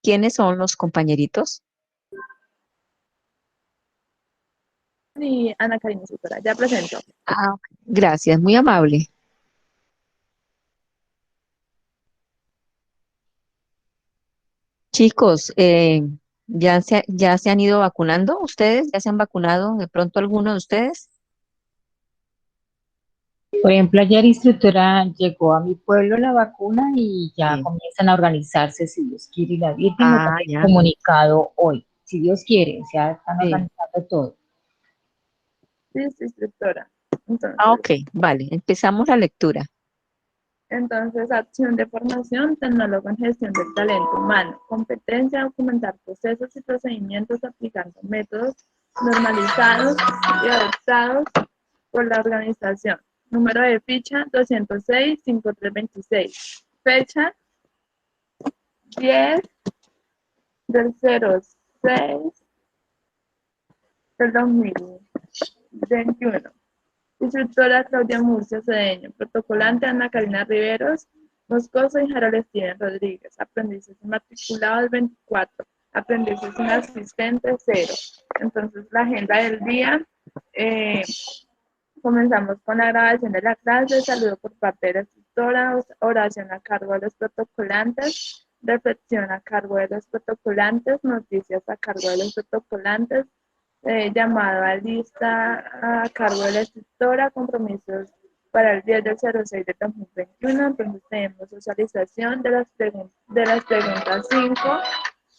¿Quiénes son los compañeritos? Y Ana Karina Sutora, ya presento. Ah, ok. Gracias, muy amable. Chicos, ¿ya se han ido vacunando ustedes? ¿Ya se han vacunado de pronto alguno de ustedes? Por ejemplo, ayer instructora llegó a mi pueblo la vacuna y ya Sí. comienzan a organizarse, si Dios quiere, y la Virgen nos ha Ah, ya, comunicado hoy, si Dios quiere, o sea, están sí. organizando todo. Listo, instructora. Ah, Entonces, ok, vale, empezamos la lectura. acción de formación, tecnólogo en gestión del talento humano, competencia, documentar procesos y procedimientos aplicando métodos normalizados y adoptados por la organización. Número de ficha 206-5326. Fecha 10 del 06 del 2021. Instructora Claudia Murcia Cedeño. Protocolante Ana Karina Riveros Moscoso y Harold Steven Rodríguez. Aprendices inmatriculados 24. Aprendices inasistentes 0. Entonces, la agenda del día. eh, Comenzamos con la grabación de la clase, saludo por parte de la instructora, oración a cargo de los protocolantes, reflexión a cargo de los protocolantes, noticias a cargo de los protocolantes, llamado a lista a cargo de la instructora, compromisos para el 10 del 06 de 2021. Entonces tenemos socialización de las preguntas 5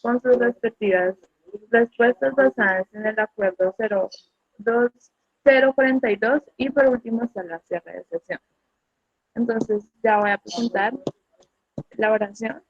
con sus respectivas respuestas basadas en el acuerdo 042 y por último está la cierre de sesión. Entonces ya voy a presentar la oración.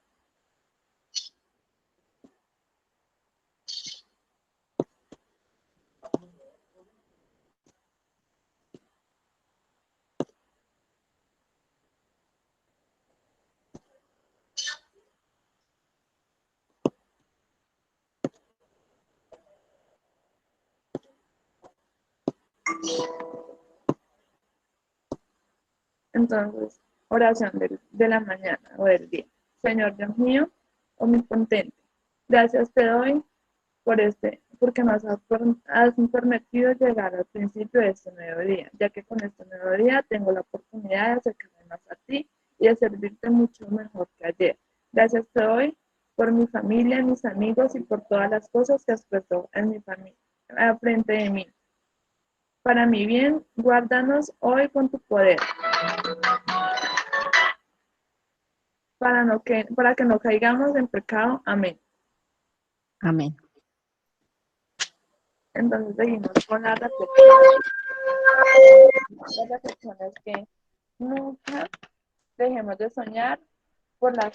Entonces, oración de la mañana o del día. Señor Dios mío, omnipotente, gracias te doy porque nos has permitido llegar al principio de este nuevo día, ya que con este nuevo día tengo la oportunidad de acercarme más a ti y de servirte mucho mejor que ayer. Gracias te doy por mi familia, mis amigos y por todas las cosas que has puesto en mi familia, frente de mí. Para mi bien, guárdanos hoy con tu poder, para que no caigamos en pecado. Amén. Amén. Entonces seguimos con la reflexión. La reflexión es que nunca dejemos de soñar por las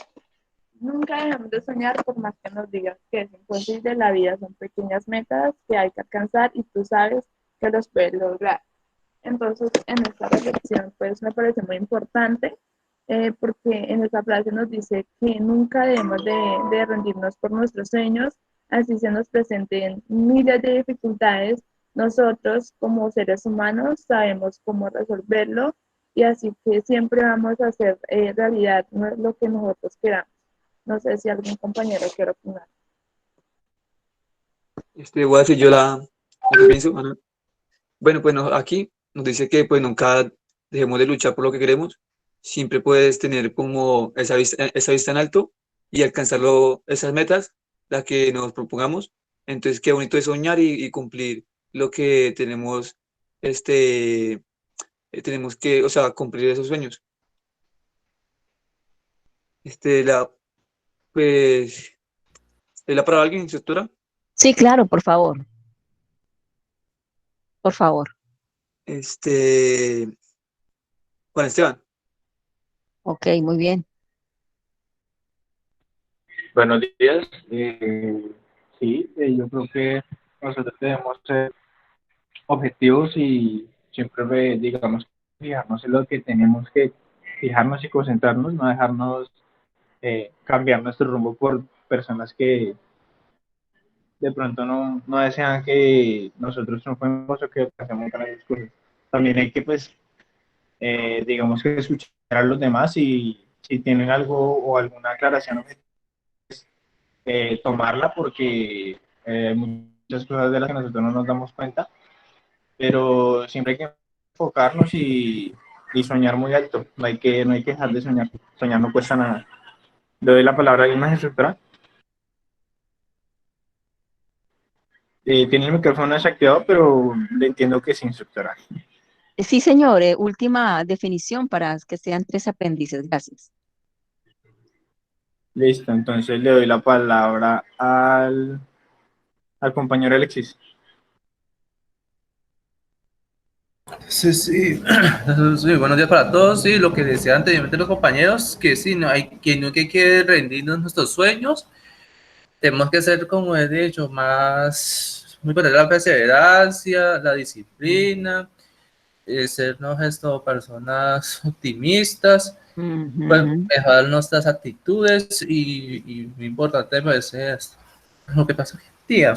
nunca dejemos de soñar por más que nos digas que es imposible. La vida son pequeñas metas que hay que alcanzar y tú sabes que los puedes lograr. Entonces, en esta reflexión, pues me parece muy importante porque en esta frase nos dice que nunca debemos de rendirnos por nuestros sueños, así se nos presenten miles de dificultades. Nosotros, como seres humanos, sabemos cómo resolverlo y así que siempre vamos a hacer realidad lo que nosotros queramos. No sé si algún compañero quiere opinar. Voy a decir yo la que pienso, Ana. Bueno, pues aquí nos dice que pues nunca dejemos de luchar por lo que queremos. Siempre puedes tener como esa vista en alto y alcanzarlo, esas metas, las que nos propongamos. Entonces, qué bonito es soñar y cumplir lo que tenemos, tenemos que, o sea, cumplir esos sueños. Este, la, pues, ¿es la para alguien, instructora? Sí, claro, por favor, por favor. Este, Juan Esteban. Ok, muy bien. Buenos días. Sí, yo creo que nosotros debemos ser objetivos y siempre, digamos, fijarnos en lo que tenemos que fijarnos y concentrarnos, no dejarnos cambiar nuestro rumbo por personas que de pronto no desean que nosotros triunfemos o que hacemos grandes cosas. También hay que, pues, digamos que escuchar a los demás y si tienen algo o alguna aclaración tomarla porque hay muchas cosas de las que nosotros no nos damos cuenta, pero siempre hay que enfocarnos y soñar muy alto. No hay que dejar de soñar. Soñar no cuesta nada. Le doy la palabra a alguien más, instructora. Tiene el micrófono desactivado, pero le entiendo que sí, instructora. Sí, señor, última definición para que sean 3 aprendices. Gracias. Listo, entonces le doy la palabra al compañero Alexis. Sí, sí. Sí, buenos días para todos. Sí, lo que decían anteriormente los compañeros, que sí, no hay que rendirnos nuestros sueños. Tenemos que ser, como he dicho, muy importante la perseverancia, la disciplina, sernos personas optimistas, pues, Ujú. mejorar nuestras actitudes y muy importante pues, es lo que pasa hoy en día.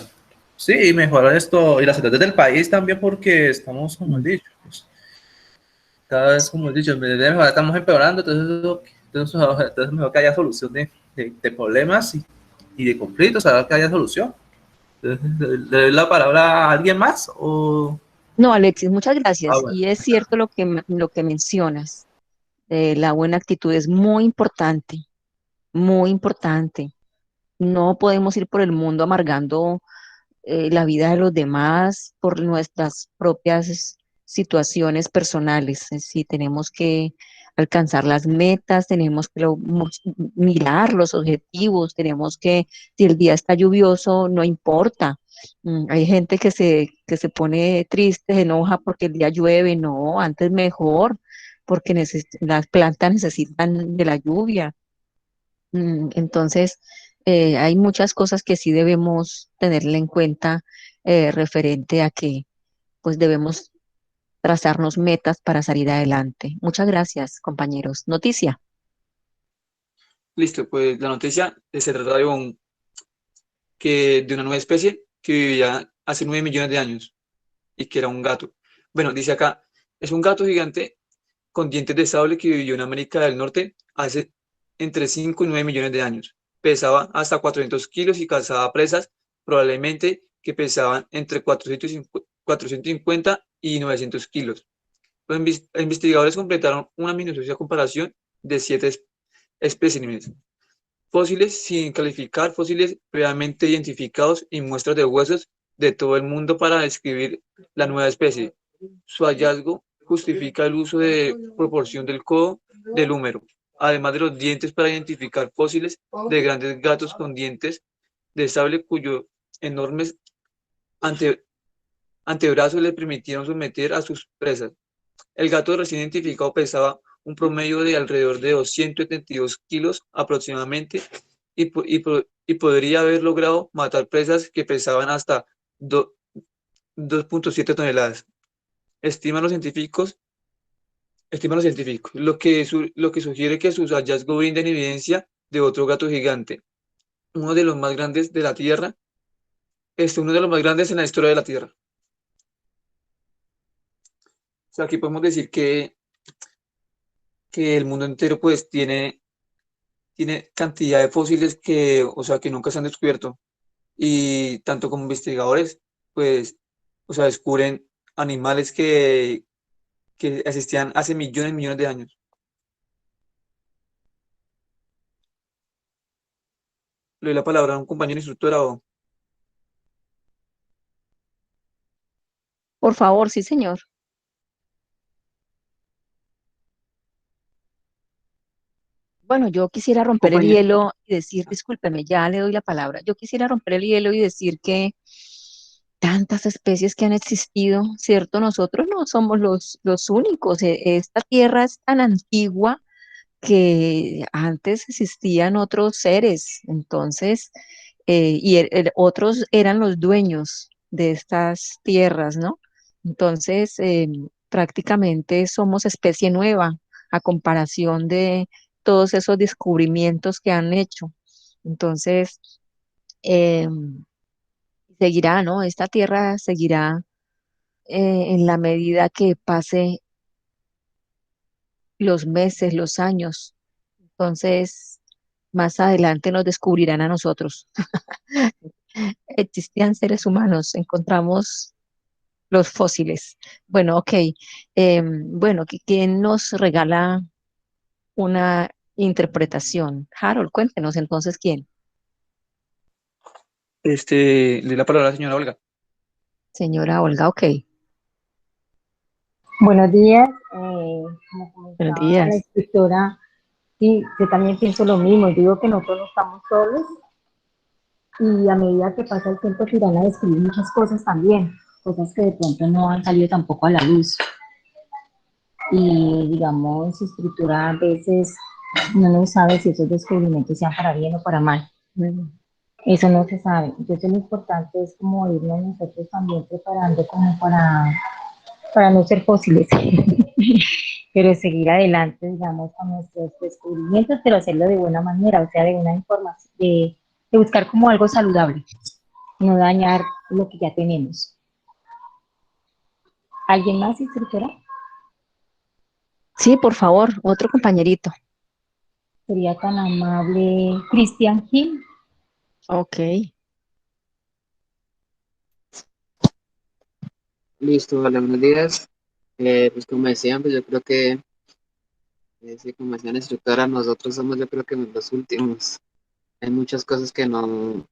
Sí, y mejorar esto y las ciudades del país también porque estamos, como he dicho, pues, cada vez, como he dicho, en vez de mejorar, estamos empeorando, entonces es mejor que haya solución de problemas y de conflictos, a ver que haya solución. Entonces, ¿le doy la palabra a alguien más? O... No, Alexis, muchas gracias. bueno. Y es cierto lo que mencionas. La buena actitud es muy importante, muy importante. No podemos ir por el mundo amargando la vida de los demás por nuestras propias situaciones personales. Sí, tenemos que alcanzar las metas, tenemos que mirar los objetivos, tenemos que, si el día está lluvioso, no importa. Hay gente que se pone triste, se enoja porque el día llueve, no, antes mejor, porque las plantas necesitan de la lluvia. Entonces, hay muchas cosas que sí debemos tenerle en cuenta referente a que pues debemos trazarnos metas para salir adelante. Muchas gracias, compañeros. Noticia. Listo, pues la noticia se trata de una nueva especie que vivía hace 9 millones de años y que era un gato. Bueno, dice acá, es un gato gigante con dientes de sable que vivió en América del Norte hace entre 5 y 9 millones de años. Pesaba hasta 400 kilos y cazaba presas probablemente que pesaban entre 450 y 900 kilos. Los investigadores completaron una minuciosa comparación de 7 especímenes fósiles sin calificar, fósiles previamente identificados y muestras de huesos de todo el mundo para describir la nueva especie. Su hallazgo justifica el uso de proporción del codo del húmero, además de los dientes para identificar fósiles de grandes gatos con dientes de sable cuyos enormes ante, antebrazos le permitieron someter a sus presas. El gato recién identificado pesaba un promedio de alrededor de 272 kilos aproximadamente y podría haber logrado matar presas que pesaban hasta 2,7 toneladas. Estiman los científicos, lo que sugiere que sus hallazgos brindan evidencia de otro gato gigante, uno de los más grandes de la Tierra, uno de los más grandes en la historia de la Tierra. O sea, aquí podemos decir que el mundo entero pues tiene cantidad de fósiles que, o sea, que nunca se han descubierto. Y tanto como investigadores, pues, o sea, descubren animales que existían hace millones y millones de años. Le doy la palabra a un compañero instructor o... Por favor, sí, señor. Bueno, yo quisiera romper el Compañero, hielo y decir, discúlpeme, ya le doy la palabra. Yo quisiera romper el hielo y decir que tantas especies que han existido, ¿cierto? Nosotros no somos los únicos. Esta tierra es tan antigua que antes existían otros seres, entonces, otros eran los dueños de estas tierras, ¿no? Entonces, prácticamente somos especie nueva a comparación de todos esos descubrimientos que han hecho. Entonces, eh, seguirá, ¿no? Esta tierra seguirá en la medida que pase los meses, los años. Entonces, Más adelante nos descubrirán a nosotros. Existían seres humanos, encontramos los fósiles. Bueno, ok. Bueno, ¿quién nos regala una interpretación? Harold, cuéntenos entonces quién. Le doy la palabra a la señora Olga. Señora Olga, ok. Buenos días. Como Buenos comentaba la días. escritora, sí, yo también pienso lo mismo. Digo que nosotros no estamos solos y a medida que pasa el tiempo se irán a descubrir muchas cosas también, cosas que de pronto no han salido tampoco a la luz. Y digamos, su estructura a veces no nos sabe si esos descubrimientos sean para bien o para mal. Eso no se sabe. Entonces lo importante es como irnos nosotros también preparando como para no ser fósiles, pero seguir adelante, digamos, con nuestros descubrimientos, pero hacerlo de buena manera, o sea, de una información, de buscar como algo saludable, no dañar lo que ya tenemos. ¿Alguien más, instructora? Sí, por favor, otro compañerito. Sería tan amable Cristian Gil. Ok. Listo, hola, buenos días. Pues como decían, pues yo creo que, sí, como decía la instructora, nosotros somos yo creo que los últimos. Hay muchas cosas que no,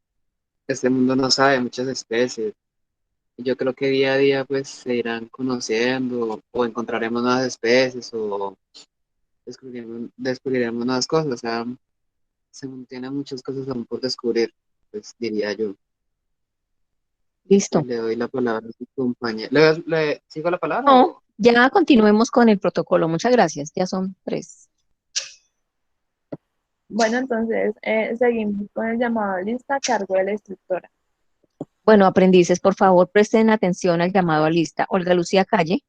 este mundo no sabe, muchas especies. Y yo creo que día a día pues se irán conociendo o encontraremos nuevas especies o descubriremos nuevas cosas. O sea, se mantienen muchas cosas aún por descubrir, pues diría yo. Y Listo. le doy la palabra a su compañero. ¿Le sigo la palabra No, o...? ya continuemos con el protocolo. Muchas gracias. Ya son 3. Bueno, entonces seguimos con el llamado a lista a cargo de la instructora. Bueno, aprendices, por favor, presten atención al llamado a lista. Olga Lucía Calle,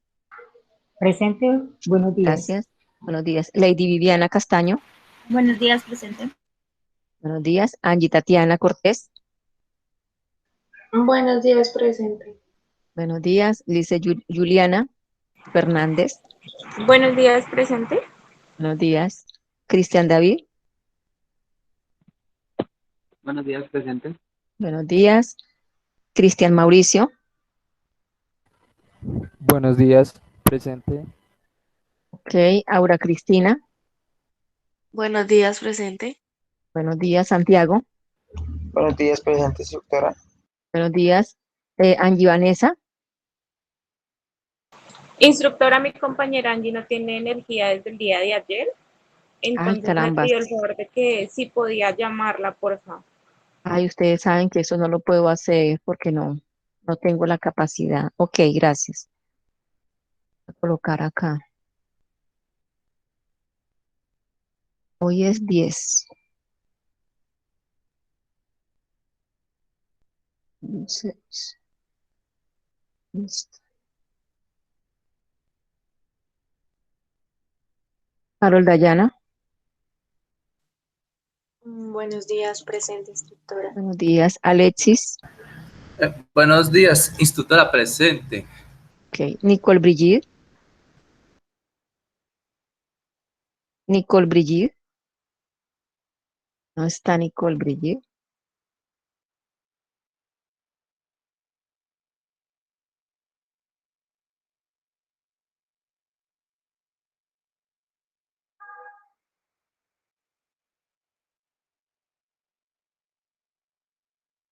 Presente, buenos días. gracias. Buenos días. Lady Viviana Castaño, Buenos días, presente. buenos días. Angie Tatiana Cortés, Buenos días, presente. buenos días. Lice Juliana Fernández, Buenos días, presente. buenos días. Cristian David, Buenos días, presente. buenos días. Cristian Mauricio, Buenos días, presente. ok. Aura Cristina, Buenos días, presente. buenos días. Santiago, Buenos días, presente instructora. buenos días. Angie Vanessa, Instructora, mi compañera Angie no tiene energía desde el día de ayer, ay, entonces me carambas. pidió el favor de que si podía llamarla, por favor. Ay, ustedes saben que eso no lo puedo hacer porque no tengo la capacidad. Ok, gracias. Voy a colocar acá. Hoy es 10. Seis. Listo. Carol Dayana, Buenos días, presente, instructora. buenos días. Alexis, Buenos días, instructora presente. ok. Nicole Brigitte, Nicole Brigitte, no está Nicole Brigitte.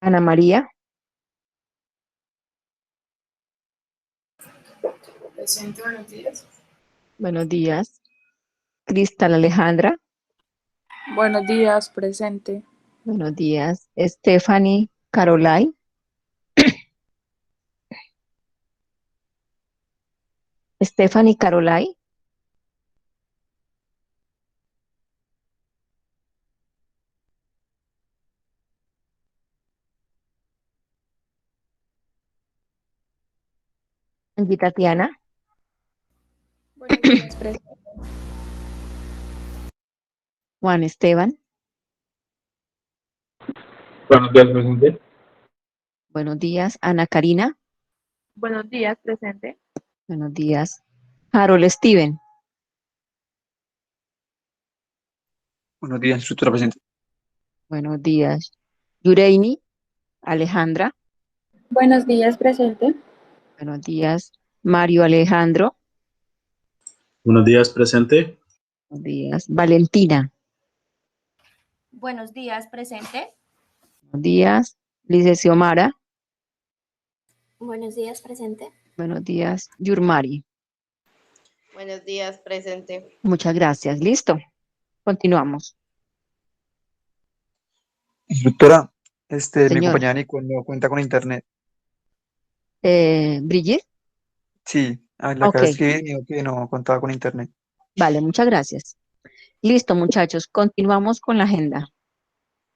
Ana María, Presente, buenos días. buenos días. Cristal Alejandra, Buenos días, presente. buenos días. Stephanie Carolai, Stephanie Carolai, Angie Tatiana, Buenos días, presente. Juan Esteban, Buenos días, presente. buenos días. Ana Karina, Buenos días, presente. buenos días. Harold Steven, Buenos días, instructora presente. Buenos días. Yureini, Alejandra. Buenos días, presente. Buenos días. Mario Alejandro. Buenos días, presente. Buenos días. Valentina. Buenos días, presente. Buenos días. Licencia Xiomara. Buenos días, presente. Buenos días. Yurmari. Buenos días, presente. Muchas gracias. Listo. Continuamos. Instructora, mi Señor. compañera Nicole no cuenta con internet. Brigitte. Sí, la Ok. acabo de escribir y dijo que no contaba con internet. Vale, muchas gracias. Listo, muchachos. Continuamos con la agenda.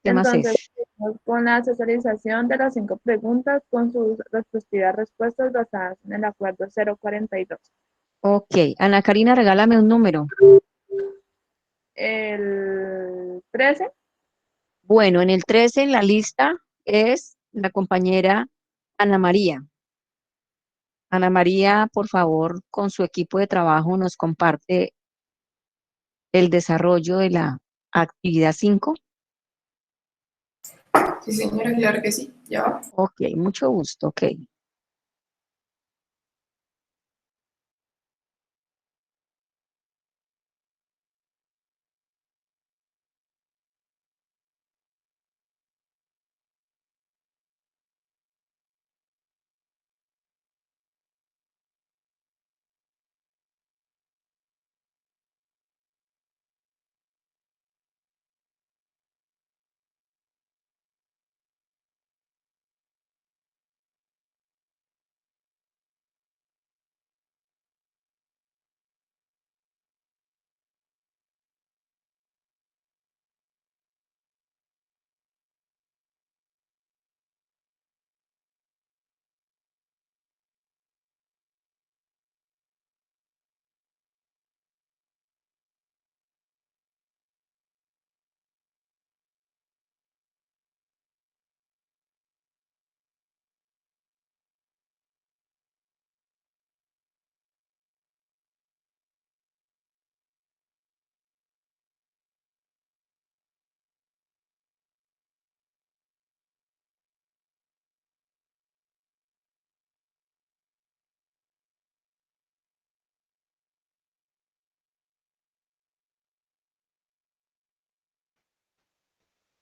¿Qué más Entonces, es? seguimos con la socialización de las 5 preguntas con sus respectivas respuestas basadas en el acuerdo 042. Ok. Ana Karina, regálame un número. El 13. Bueno, en el 13 en la lista es la compañera Ana María. Ana María, por favor, con su equipo de trabajo nos comparte el desarrollo de la actividad 5. Sí, señora, claro que sí. Ya va. Ok, mucho gusto. Ok.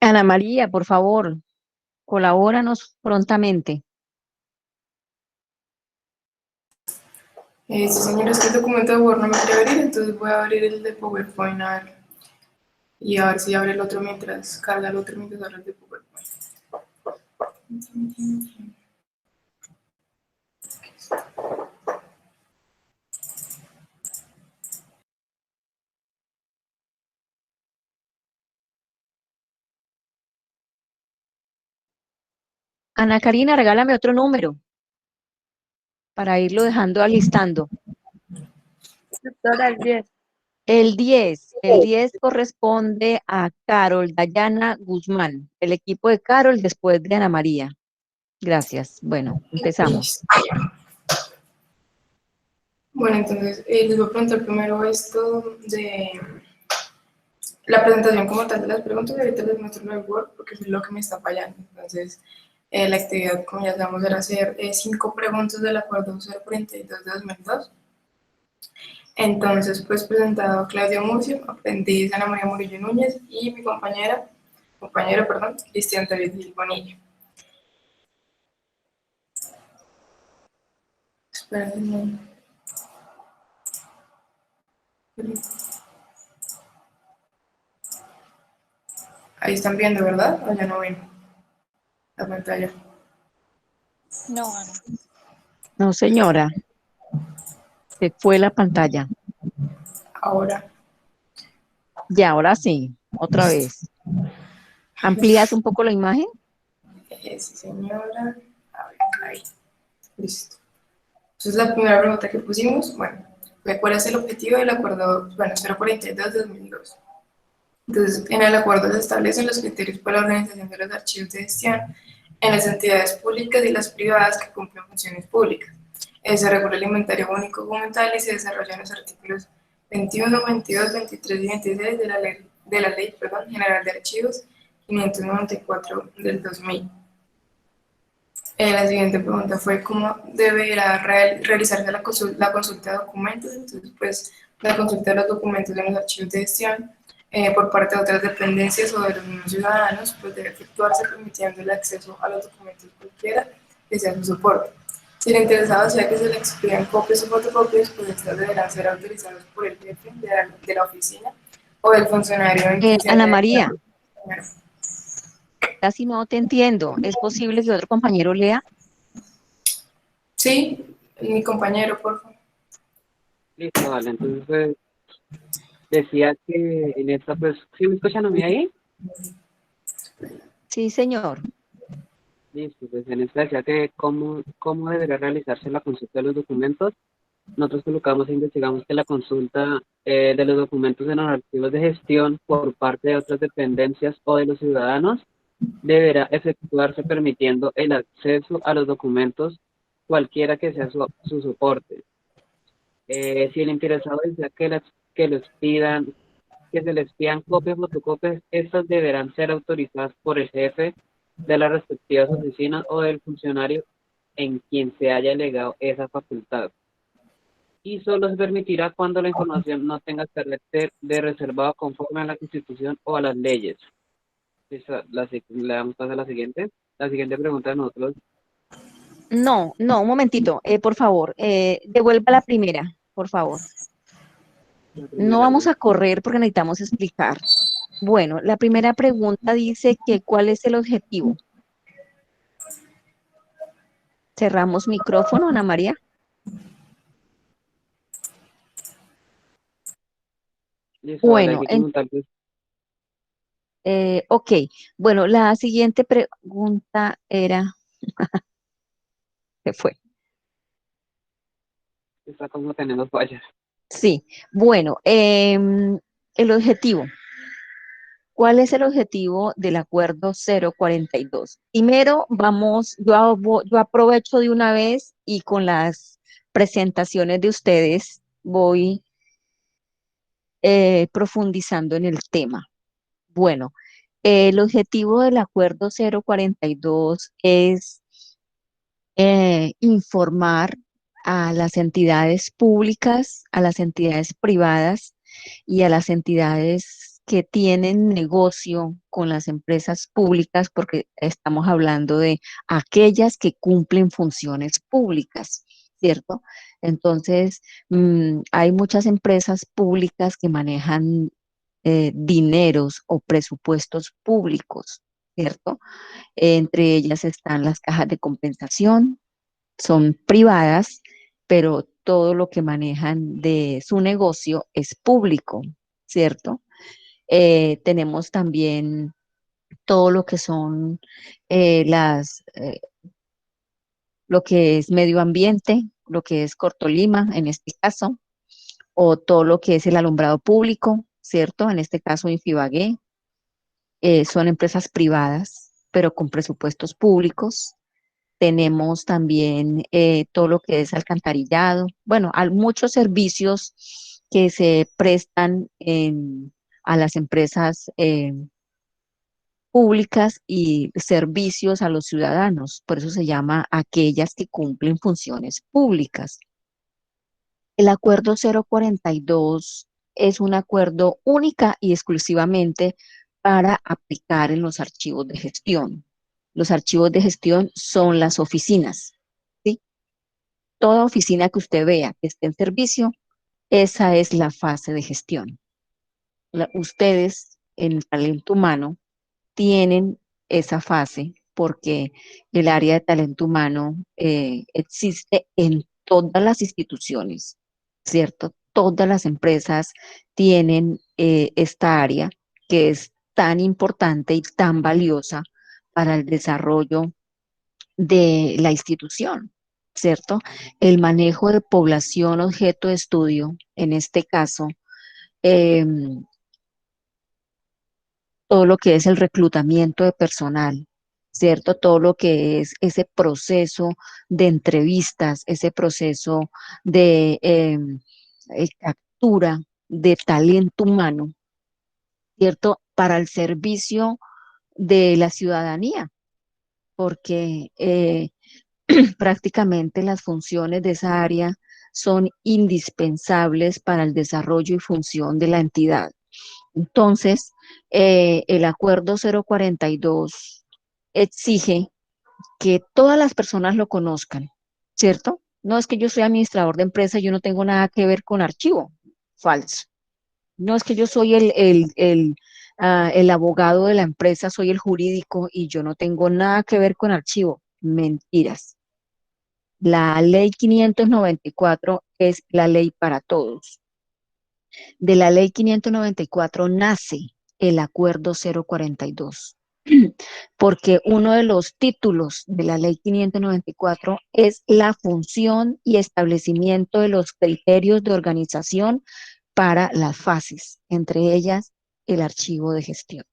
Ana María, por favor, colabóranos prontamente. Sí, señora, es que el documento de Word no me quiere abrir, entonces voy a abrir el de PowerPoint a ver, y a ver si abre el otro mientras carga el otro mientras abre el de PowerPoint. Ana Karina, regálame otro número para irlo dejando alistando. Doctora, el 10. El 10 corresponde a Carol Dayana Guzmán, el equipo de Carol después de Ana María. Gracias. Bueno, empezamos. Bueno, entonces les voy a preguntar primero esto de la presentación como tal de las preguntas y ahorita les muestro lo de Word porque es lo que me está fallando. Entonces, la actividad, como ya sabemos, era hacer 5 preguntas del acuerdo 042 de 2002. Entonces, pues presentado Claudia Murcia, aprendiz Ana María Murillo Núñez y mi compañero, Cristian David Gil Bonilla. Esperen. Ahí están viendo, ¿verdad? O ya no ven la pantalla. No, Ana. No, señora. Se fue la pantalla. Ahora. Ya, ahora sí. Otra vez. ¿Amplías un poco la imagen? Sí, señora. A ver, ahí. Listo. Entonces, la primera pregunta que pusimos, bueno, fue ¿cuál es el objetivo del acuerdo, 042 de 2002? Entonces, en el acuerdo se establecen los criterios para la organización de los archivos de gestión en las entidades públicas y las privadas que cumplen funciones públicas. Se regula el inventario único documental y se desarrollan los artículos 21, 22, 23 y 26 de la Ley General de Archivos 594 del 2000. La siguiente pregunta fue cómo deberá realizarse la consulta de documentos. Entonces, pues, la consulta de los documentos de los archivos de gestión por parte de otras dependencias o de los mismos ciudadanos, pues debe efectuarse permitiendo el acceso a los documentos cualquiera que sea su soporte. Si el interesado desea que se le expidan copias o fotocopias, pues estas deberán ser autorizadas por el jefe de la oficina o del funcionario en quien se Ana haya María, declarado. casi no te entiendo. ¿Es posible que otro compañero lea? Sí, mi compañero, por favor. Listo, vale. Entonces, pues, decía que en esta, pues, ¿sí me escuchan a mí ahí? Sí, señor. Listo, pues en esta decía que cómo debería realizarse la consulta de los documentos. Nosotros colocamos e investigamos que la consulta de los documentos en los archivos de gestión por parte de otras dependencias o de los ciudadanos deberá efectuarse permitiendo el acceso a los documentos cualquiera que sea su soporte. Si el interesado desea que se les pidan copias o fotocopias, estas deberán ser autorizadas por el jefe de las respectivas oficinas o del funcionario en quien se haya legado esa facultad. Y solo se permitirá cuando la información no tenga carácter de reservado conforme a la Constitución o a las leyes. Le damos paso a la siguiente. La siguiente pregunta de nosotros. No, un momentito, por favor, devuelva la primera, por favor. No vamos a correr porque necesitamos explicar. Bueno, la primera pregunta dice que ¿cuál es el objetivo? Cerramos micrófono, Ana María. Listo, Bueno, vale, ok. Bueno, la siguiente pregunta era, ¿qué fue? está como teniendo fallas. Sí, bueno, el objetivo. ¿Cuál es el objetivo del acuerdo 042? Primero, yo aprovecho de una vez y con las presentaciones de ustedes voy profundizando en el tema. Bueno, el objetivo del acuerdo 042 es informar a las entidades públicas, a las entidades privadas y a las entidades que tienen negocio con las empresas públicas, porque estamos hablando de aquellas que cumplen funciones públicas, ¿cierto? Entonces, hay muchas empresas públicas que manejan dineros o presupuestos públicos, ¿cierto? Entre ellas están las cajas de compensación, son privadas, pero todo lo que manejan de su negocio es público, ¿cierto? Tenemos también todo lo que son lo que es medio ambiente, lo que es Cortolima en este caso, o todo lo que es el alumbrado público, ¿cierto? En este caso Infibagué, son empresas privadas, pero con presupuestos públicos. Tenemos también todo lo que es alcantarillado. Bueno, hay muchos servicios que se prestan a las empresas públicas y servicios a los ciudadanos. Por eso se llama aquellas que cumplen funciones públicas. El acuerdo 042 es un acuerdo única y exclusivamente para aplicar en los archivos de gestión. Los archivos de gestión son las oficinas, ¿sí? Toda oficina que usted vea que esté en servicio, esa es la fase de gestión. Ustedes en el talento humano tienen esa fase porque el área de talento humano existe en todas las instituciones, ¿cierto? Todas las empresas tienen esta área que es tan importante y tan valiosa para el desarrollo de la institución, ¿cierto? El manejo de población objeto de estudio, en este caso, todo lo que es el reclutamiento de personal, ¿cierto? Todo lo que es ese proceso de entrevistas, ese proceso de captura de talento humano, ¿cierto? Para el servicio de la ciudadanía, porque prácticamente las funciones de esa área son indispensables para el desarrollo y función de la entidad. Entonces, el acuerdo 042 exige que todas las personas lo conozcan, ¿cierto? No es que yo soy administrador de empresa, yo no tengo nada que ver con archivo, falso. No es que yo soy el abogado de la empresa, soy el jurídico y yo no tengo nada que ver con archivo, mentiras. La ley 594 es la ley para todos. De la ley 594 nace el acuerdo 042, porque uno de los títulos de la ley 594 es la función y establecimiento de los criterios de organización para las fases, entre ellas el archivo de gestión.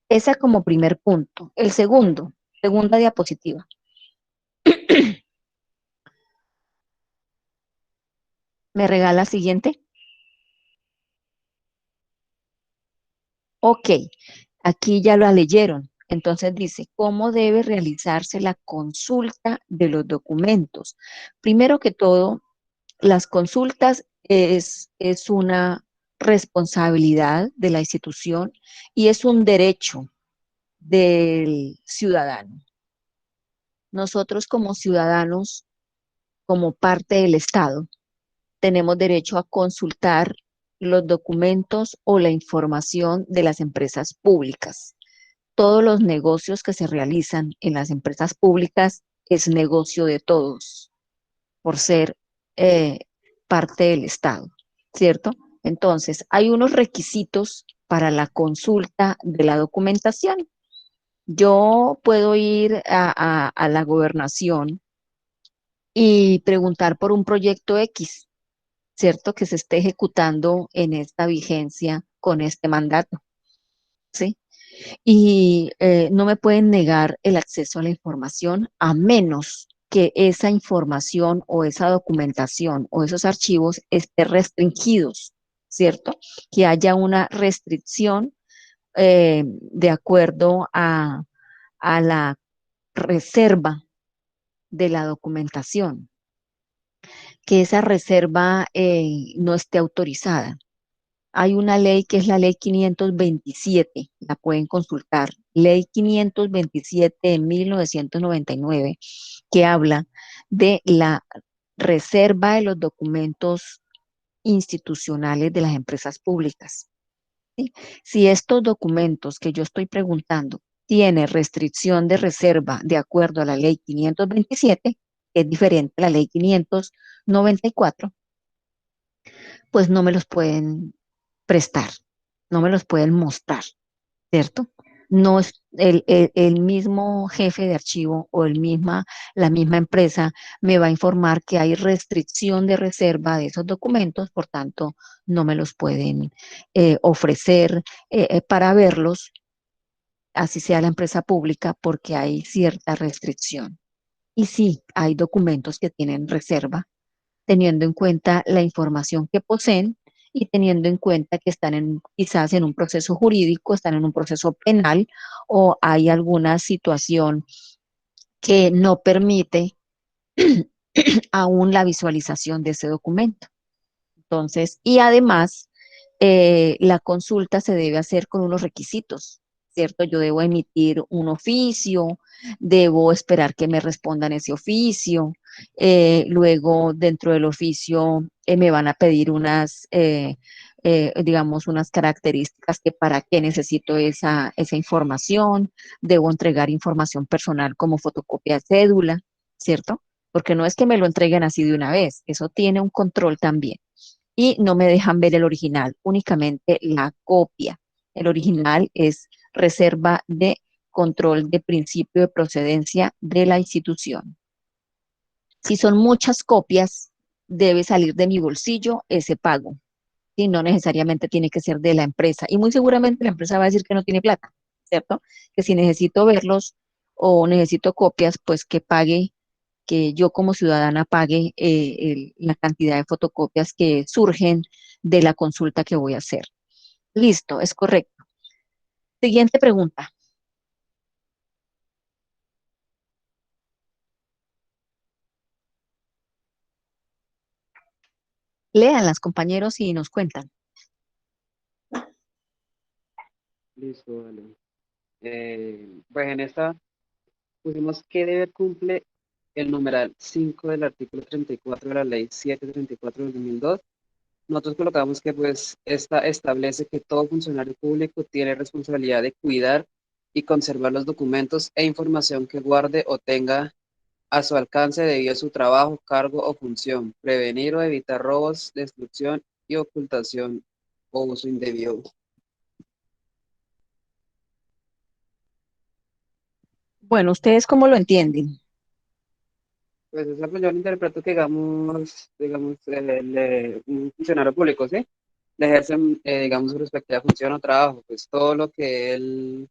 Esa como primer punto. El segundo, segunda diapositiva. ¿Me regala la siguiente? Ok, aquí ya lo leyeron. Entonces dice, ¿cómo debe realizarse la consulta de los documentos? Primero que todo, las consultas es una responsabilidad de la institución y es un derecho del ciudadano. Nosotros como ciudadanos, como parte del Estado, tenemos derecho a consultar los documentos o la información de las empresas públicas. Todos los negocios que se realizan en las empresas públicas es negocio de todos, por ser parte del Estado, ¿cierto? Entonces, hay unos requisitos para la consulta de la documentación. Yo puedo ir a la gobernación y preguntar por un proyecto X, ¿cierto? Que se esté ejecutando en esta vigencia con este mandato, ¿sí? Y no me pueden negar el acceso a la información a menos que esa información o esa documentación o esos archivos estén restringidos, ¿cierto? Que haya una restricción de acuerdo a la reserva de la documentación, que esa reserva no esté autorizada. Hay una ley que es la ley 527, la pueden consultar, ley 527 de 1999, que habla de la reserva de los documentos institucionales de las empresas públicas. ¿Sí? Si estos documentos que yo estoy preguntando tienen restricción de reserva de acuerdo a la ley 527, que es diferente a la ley 594, pues no me los pueden prestar, no me los pueden mostrar, ¿cierto? No es el mismo jefe de archivo o la misma empresa me va a informar que hay restricción de reserva de esos documentos, por tanto, no me los pueden ofrecer para verlos, así sea la empresa pública, porque hay cierta restricción. Y sí, hay documentos que tienen reserva, teniendo en cuenta la información que poseen y teniendo en cuenta que están quizás en un proceso jurídico, están en un proceso penal o hay alguna situación que no permite aún la visualización de ese documento. Entonces, y además, la consulta se debe hacer con unos requisitos, ¿cierto? Yo debo emitir un oficio, debo esperar que me respondan ese oficio, luego dentro del oficio me van a pedir digamos, unas características que para qué necesito esa información, debo entregar información personal como fotocopia de cédula, ¿cierto? Porque no es que me lo entreguen así de una vez, eso tiene un control también y no me dejan ver el original, únicamente la copia. El original es reserva de control de principio de procedencia de la institución. Si son muchas copias, debe salir de mi bolsillo ese pago. Y no necesariamente tiene que ser de la empresa. Y muy seguramente la empresa va a decir que no tiene plata, ¿cierto? Que si necesito verlos o necesito copias, pues que pague, que yo como ciudadana pague la cantidad de fotocopias que surgen de la consulta que voy a hacer. Listo, es correcto. Siguiente pregunta. Léanlas, compañeros, y nos cuentan. Listo, vale. Pues en esta pusimos qué deber cumple el numeral 5 del artículo 34 de la ley 734 del 2002. Nosotros colocamos que pues esta establece que todo funcionario público tiene responsabilidad de cuidar y conservar los documentos e información que guarde o tenga a su alcance debido a su trabajo, cargo o función, prevenir o evitar robos, destrucción y ocultación o uso indebido. Bueno, ¿ustedes cómo lo entienden? Pues esa pues yo lo interpreto que digamos, un funcionario público, ¿sí? Le ejercen, digamos, su respectiva función o trabajo, pues todo lo que él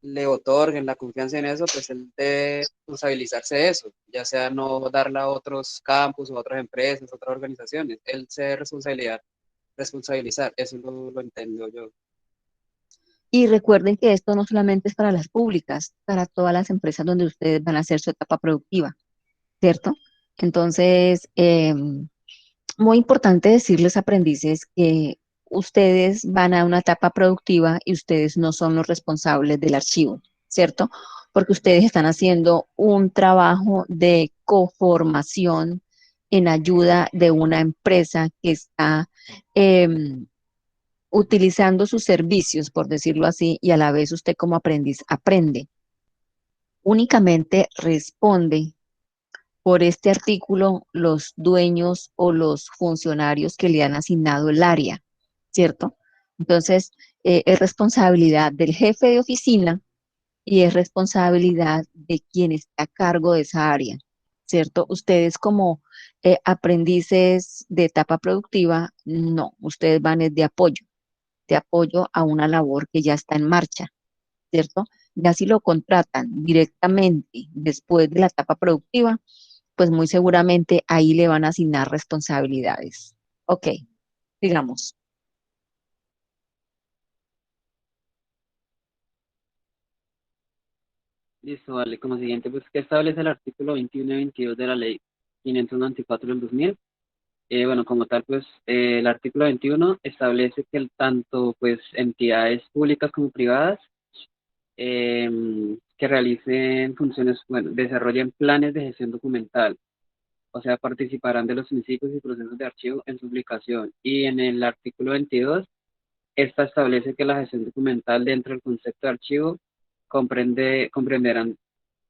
le otorguen la confianza en eso, pues él debe responsabilizarse de eso, ya sea no darla a otros campos o a otras empresas, otras organizaciones, él se debe responsabilizar, eso lo entiendo yo. Y recuerden que esto no solamente es para las públicas, para todas las empresas donde ustedes van a hacer su etapa productiva, ¿cierto? Entonces, muy importante decirles, aprendices, que ustedes van a una etapa productiva y ustedes no son los responsables del archivo, ¿cierto? Porque ustedes están haciendo un trabajo de coformación en ayuda de una empresa que está utilizando sus servicios, por decirlo así, y a la vez usted como aprendiz aprende. Únicamente responde por este artículo los dueños o los funcionarios que le han asignado el área, ¿cierto? Entonces, es responsabilidad del jefe de oficina y es responsabilidad de quien está a cargo de esa área, ¿cierto? Ustedes como aprendices de etapa productiva, no, ustedes van es de apoyo a una labor que ya está en marcha, ¿cierto? Ya si lo contratan directamente después de la etapa productiva, pues muy seguramente ahí le van a asignar responsabilidades. Ok, digamos. Listo, vale. Como siguiente, pues, ¿qué establece el artículo 21 y 22 de la ley 594 del 2000? Bueno, como tal, pues, el artículo 21 establece que tanto, pues, entidades públicas como privadas que realicen funciones, bueno, desarrollen planes de gestión documental, o sea, participarán de los principios y procesos de archivo en su publicación. Y en el artículo 22, esta establece que la gestión documental dentro del concepto de archivo comprenderán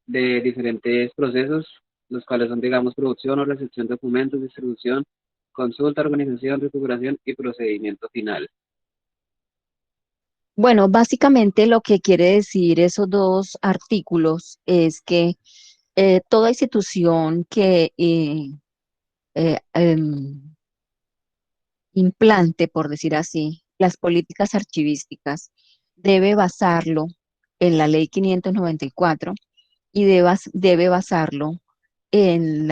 de diferentes procesos, los cuales son, digamos, producción o recepción de documentos, distribución, consulta, organización, recuperación y procedimiento final. Bueno, básicamente lo que quiere decir esos dos artículos es que toda institución que eh, em, implante, por decir así, las políticas archivísticas, debe basarlo en la ley 594 y debe basarlo en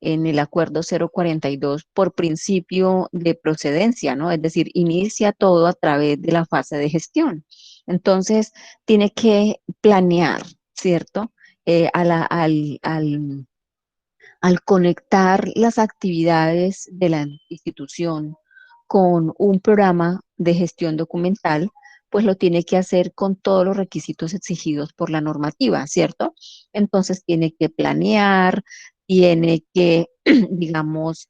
en el acuerdo 042 por principio de procedencia, ¿no? Es decir, inicia todo a través de la fase de gestión. Entonces, tiene que planear, ¿cierto? Al conectar las actividades de la institución con un programa de gestión documental, pues lo tiene que hacer con todos los requisitos exigidos por la normativa, ¿cierto? Entonces tiene que planear, tiene que, digamos,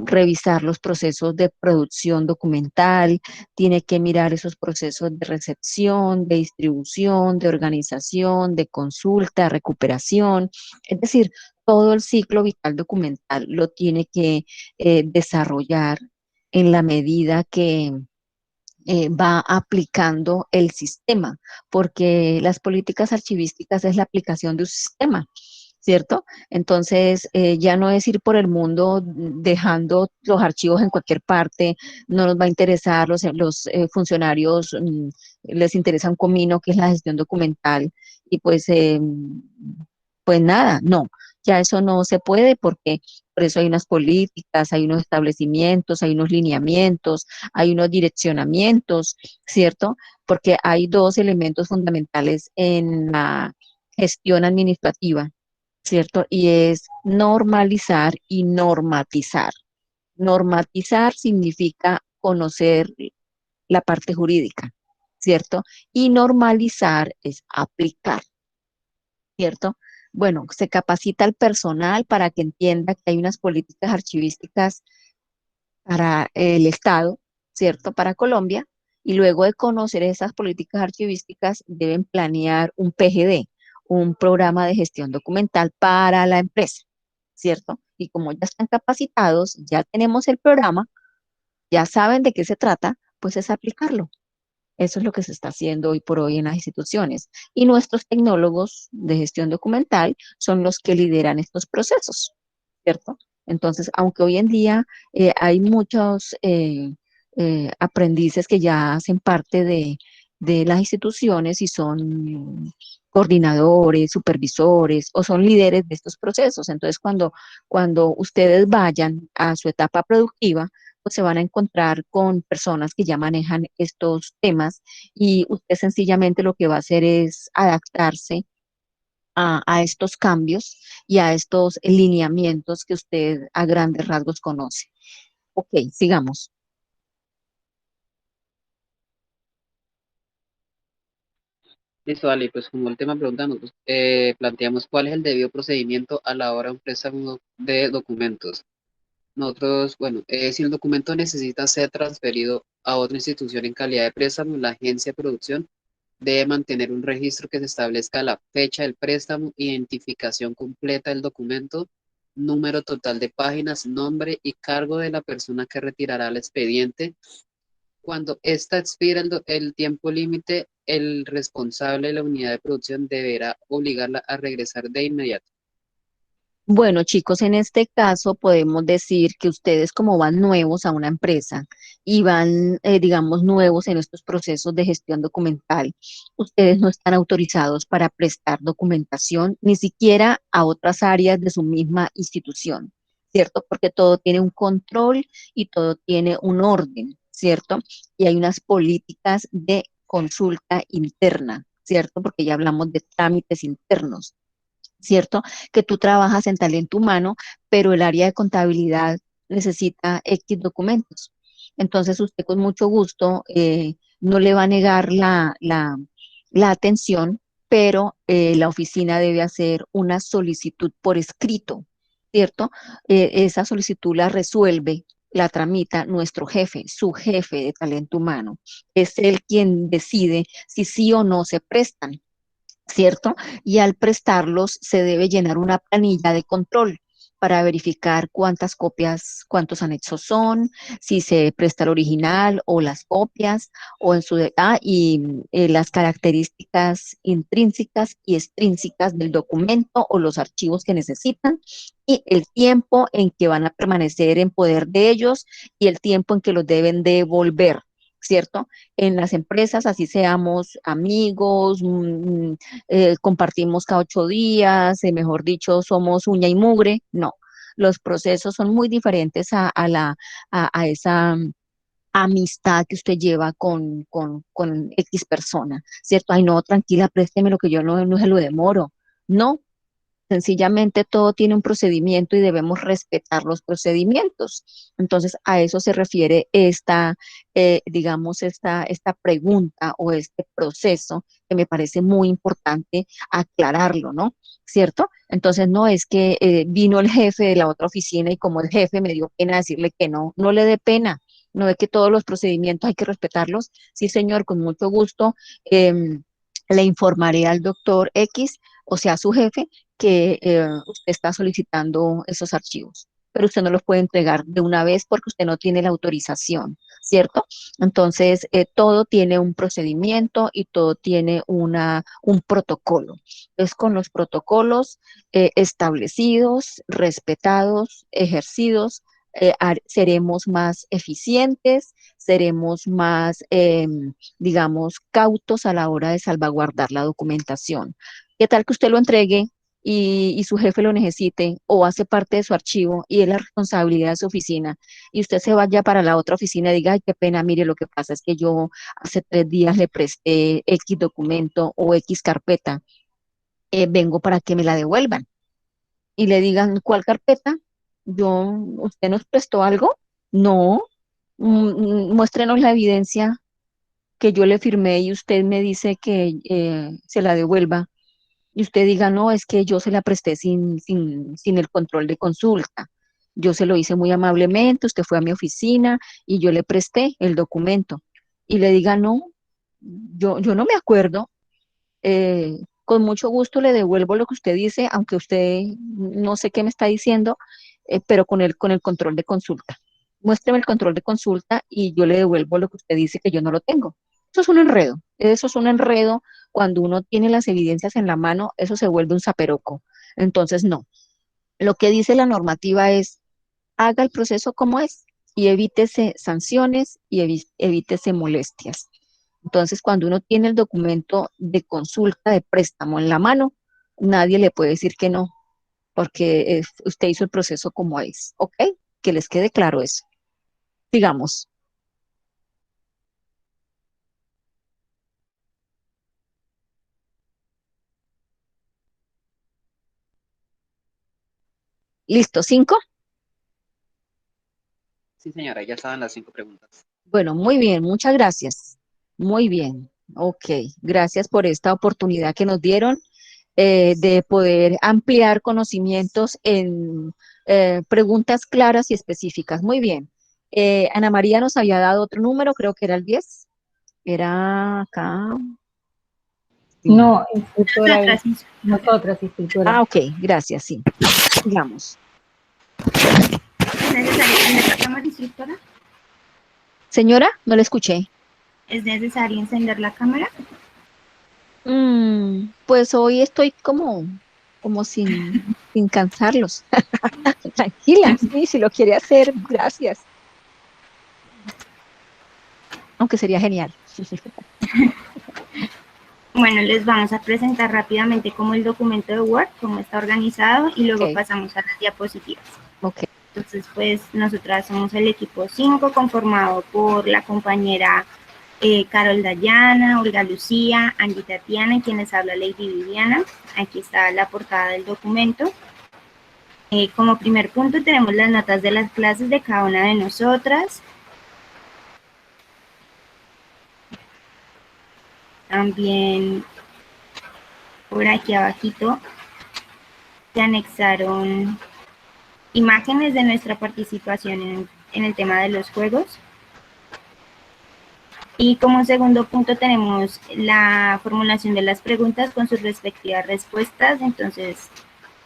revisar los procesos de producción documental, tiene que mirar esos procesos de recepción, de distribución, de organización, de consulta, recuperación, es decir, todo el ciclo vital documental lo tiene que desarrollar en la medida que va aplicando el sistema, porque las políticas archivísticas es la aplicación de un sistema, ¿cierto? Entonces, ya no es ir por el mundo dejando los archivos en cualquier parte, no nos va a interesar, los funcionarios les interesa un comino que es la gestión documental y pues nada, no, ya eso no se puede porque por eso hay unas políticas, hay unos establecimientos, hay unos lineamientos, hay unos direccionamientos, ¿cierto? Porque hay dos elementos fundamentales en la gestión administrativa, ¿cierto? Y es normalizar y normatizar. Normatizar significa conocer la parte jurídica, ¿cierto? Y normalizar es aplicar, ¿cierto? Bueno, se capacita al personal para que entienda que hay unas políticas archivísticas para el Estado, ¿cierto? Para Colombia, y luego de conocer esas políticas archivísticas deben planear un PGD, un programa de gestión documental para la empresa, ¿cierto? Y como ya están capacitados, ya tenemos el programa, ya saben de qué se trata, pues es aplicarlo. Eso es lo que se está haciendo hoy por hoy en las instituciones. Y nuestros tecnólogos de gestión documental son los que lideran estos procesos, ¿cierto? Entonces, aunque hoy en día hay muchos aprendices que ya hacen parte de las instituciones y son coordinadores, supervisores o son líderes de estos procesos. Entonces, cuando ustedes vayan a su etapa productiva, pues se van a encontrar con personas que ya manejan estos temas y usted sencillamente lo que va a hacer es adaptarse a estos cambios y a estos lineamientos que usted a grandes rasgos conoce. Ok, sigamos. Listo, vale, pues como última pregunta, nosotros planteamos cuál es el debido procedimiento a la hora de un préstamo de documentos. Nosotros, bueno, si el documento necesita ser transferido a otra institución en calidad de préstamo, la agencia de producción debe mantener un registro que se establezca la fecha del préstamo, identificación completa del documento, número total de páginas, nombre y cargo de la persona que retirará el expediente. Cuando ésta expira el tiempo límite, el responsable de la unidad de producción deberá obligarla a regresar de inmediato. Bueno, chicos, en este caso podemos decir que ustedes como van nuevos a una empresa y van, digamos, nuevos en estos procesos de gestión documental, ustedes no están autorizados para prestar documentación ni siquiera a otras áreas de su misma institución, ¿cierto? Porque todo tiene un control y todo tiene un orden, ¿cierto? Y hay unas políticas de consulta interna, ¿cierto? Porque ya hablamos de trámites internos. ¿Cierto? Que tú trabajas en talento humano, pero el área de contabilidad necesita X documentos. Entonces usted con mucho gusto no le va a negar la atención, pero la oficina debe hacer una solicitud por escrito, ¿cierto? Esa solicitud la resuelve, la tramita nuestro jefe, su jefe de talento humano. Es él quien decide si sí o no se prestan. ¿Cierto? Y al prestarlos se debe llenar una planilla de control para verificar cuántas copias, cuántos anexos son, si se presta el original o las copias, o en su y las características intrínsecas y extrínsecas del documento o los archivos que necesitan, y el tiempo en que van a permanecer en poder de ellos y el tiempo en que los deben devolver. ¿Cierto? En las empresas, así seamos amigos, compartimos cada 8 días, mejor dicho, somos uña y mugre. No, los procesos son muy diferentes a esa amistad que usted lleva con X persona, ¿cierto? Ay, no, tranquila, présteme lo que yo no se lo demoro. No, sencillamente todo tiene un procedimiento y debemos respetar los procedimientos. Entonces, a eso se refiere digamos, esta pregunta o este proceso que me parece muy importante aclararlo, ¿no? ¿Cierto? Entonces, no es que vino el jefe de la otra oficina y como el jefe me dio pena decirle que no, no le dé pena. No es que todos los procedimientos hay que respetarlos. Sí, señor, con mucho gusto. Le informaré al doctor X, o sea, su jefe, que usted está solicitando esos archivos, pero usted no los puede entregar de una vez porque usted no tiene la autorización, ¿cierto? Entonces, todo tiene un procedimiento y todo tiene un protocolo. Es con los protocolos establecidos, respetados, ejercidos, seremos más eficientes, seremos más, digamos, cautos a la hora de salvaguardar la documentación. ¿Qué tal que usted lo entregue y su jefe lo necesite o hace parte de su archivo y es la responsabilidad de su oficina y usted se vaya para la otra oficina y diga, ay, qué pena, mire, lo que pasa es que yo hace 3 días le presté X documento o X carpeta, vengo para que me la devuelvan y le digan, ¿cuál carpeta? Usted nos prestó algo No, muéstrenos la evidencia que yo le firmé y usted me dice que se la devuelva. Y usted diga, no, es que yo se la presté sin el control de consulta. Yo se lo hice muy amablemente, usted fue a mi oficina y yo le presté el documento. Y le diga, no, yo no me acuerdo. Con mucho gusto le devuelvo lo que usted dice, aunque usted no sé qué me está diciendo, pero con el control de consulta. Muéstreme el control de consulta y yo le devuelvo lo que usted dice que yo no lo tengo. Eso es un enredo. Eso es un enredo. Cuando uno tiene las evidencias en la mano, eso se vuelve un zaperoco. Entonces, no. Lo que dice la normativa es, haga el proceso como es y evítese sanciones y evítese molestias. Entonces, cuando uno tiene el documento de consulta de préstamo en la mano, nadie le puede decir que no, porque usted hizo el proceso como es, ¿ok? Que les quede claro eso. Digamos, listo, 5. Sí, señora, ya estaban las 5 preguntas. Bueno, muy bien, muchas gracias. Muy bien, ok. Gracias por esta oportunidad que nos dieron de poder ampliar conocimientos en preguntas claras y específicas. Muy bien. Ana María nos había dado otro número, creo que era el 10. Era acá. No, instructora, nosotras, instructora. Ah, ok, gracias, sí. Digamos. ¿Es necesario encender la cámara, instructora? Señora, no le escuché. ¿Es necesario encender la cámara? Pues hoy estoy como sin cansarlos. Tranquila, sí, si lo quiere hacer, gracias. Aunque sería genial. Bueno, les vamos a presentar rápidamente cómo el documento de Word, cómo está organizado y luego pasamos a las diapositivas. Ok. Entonces, pues nosotras somos el equipo 5 conformado por la compañera Carol Dayana, Olga Lucía, Angie Tatiana y quien les habla Lady Viviana. Aquí está la portada del documento. Como primer punto tenemos las notas de las clases de cada una de nosotras. También por aquí abajito se anexaron imágenes de nuestra participación en el tema de los juegos. Y como segundo punto tenemos la formulación de las preguntas con sus respectivas respuestas. Entonces,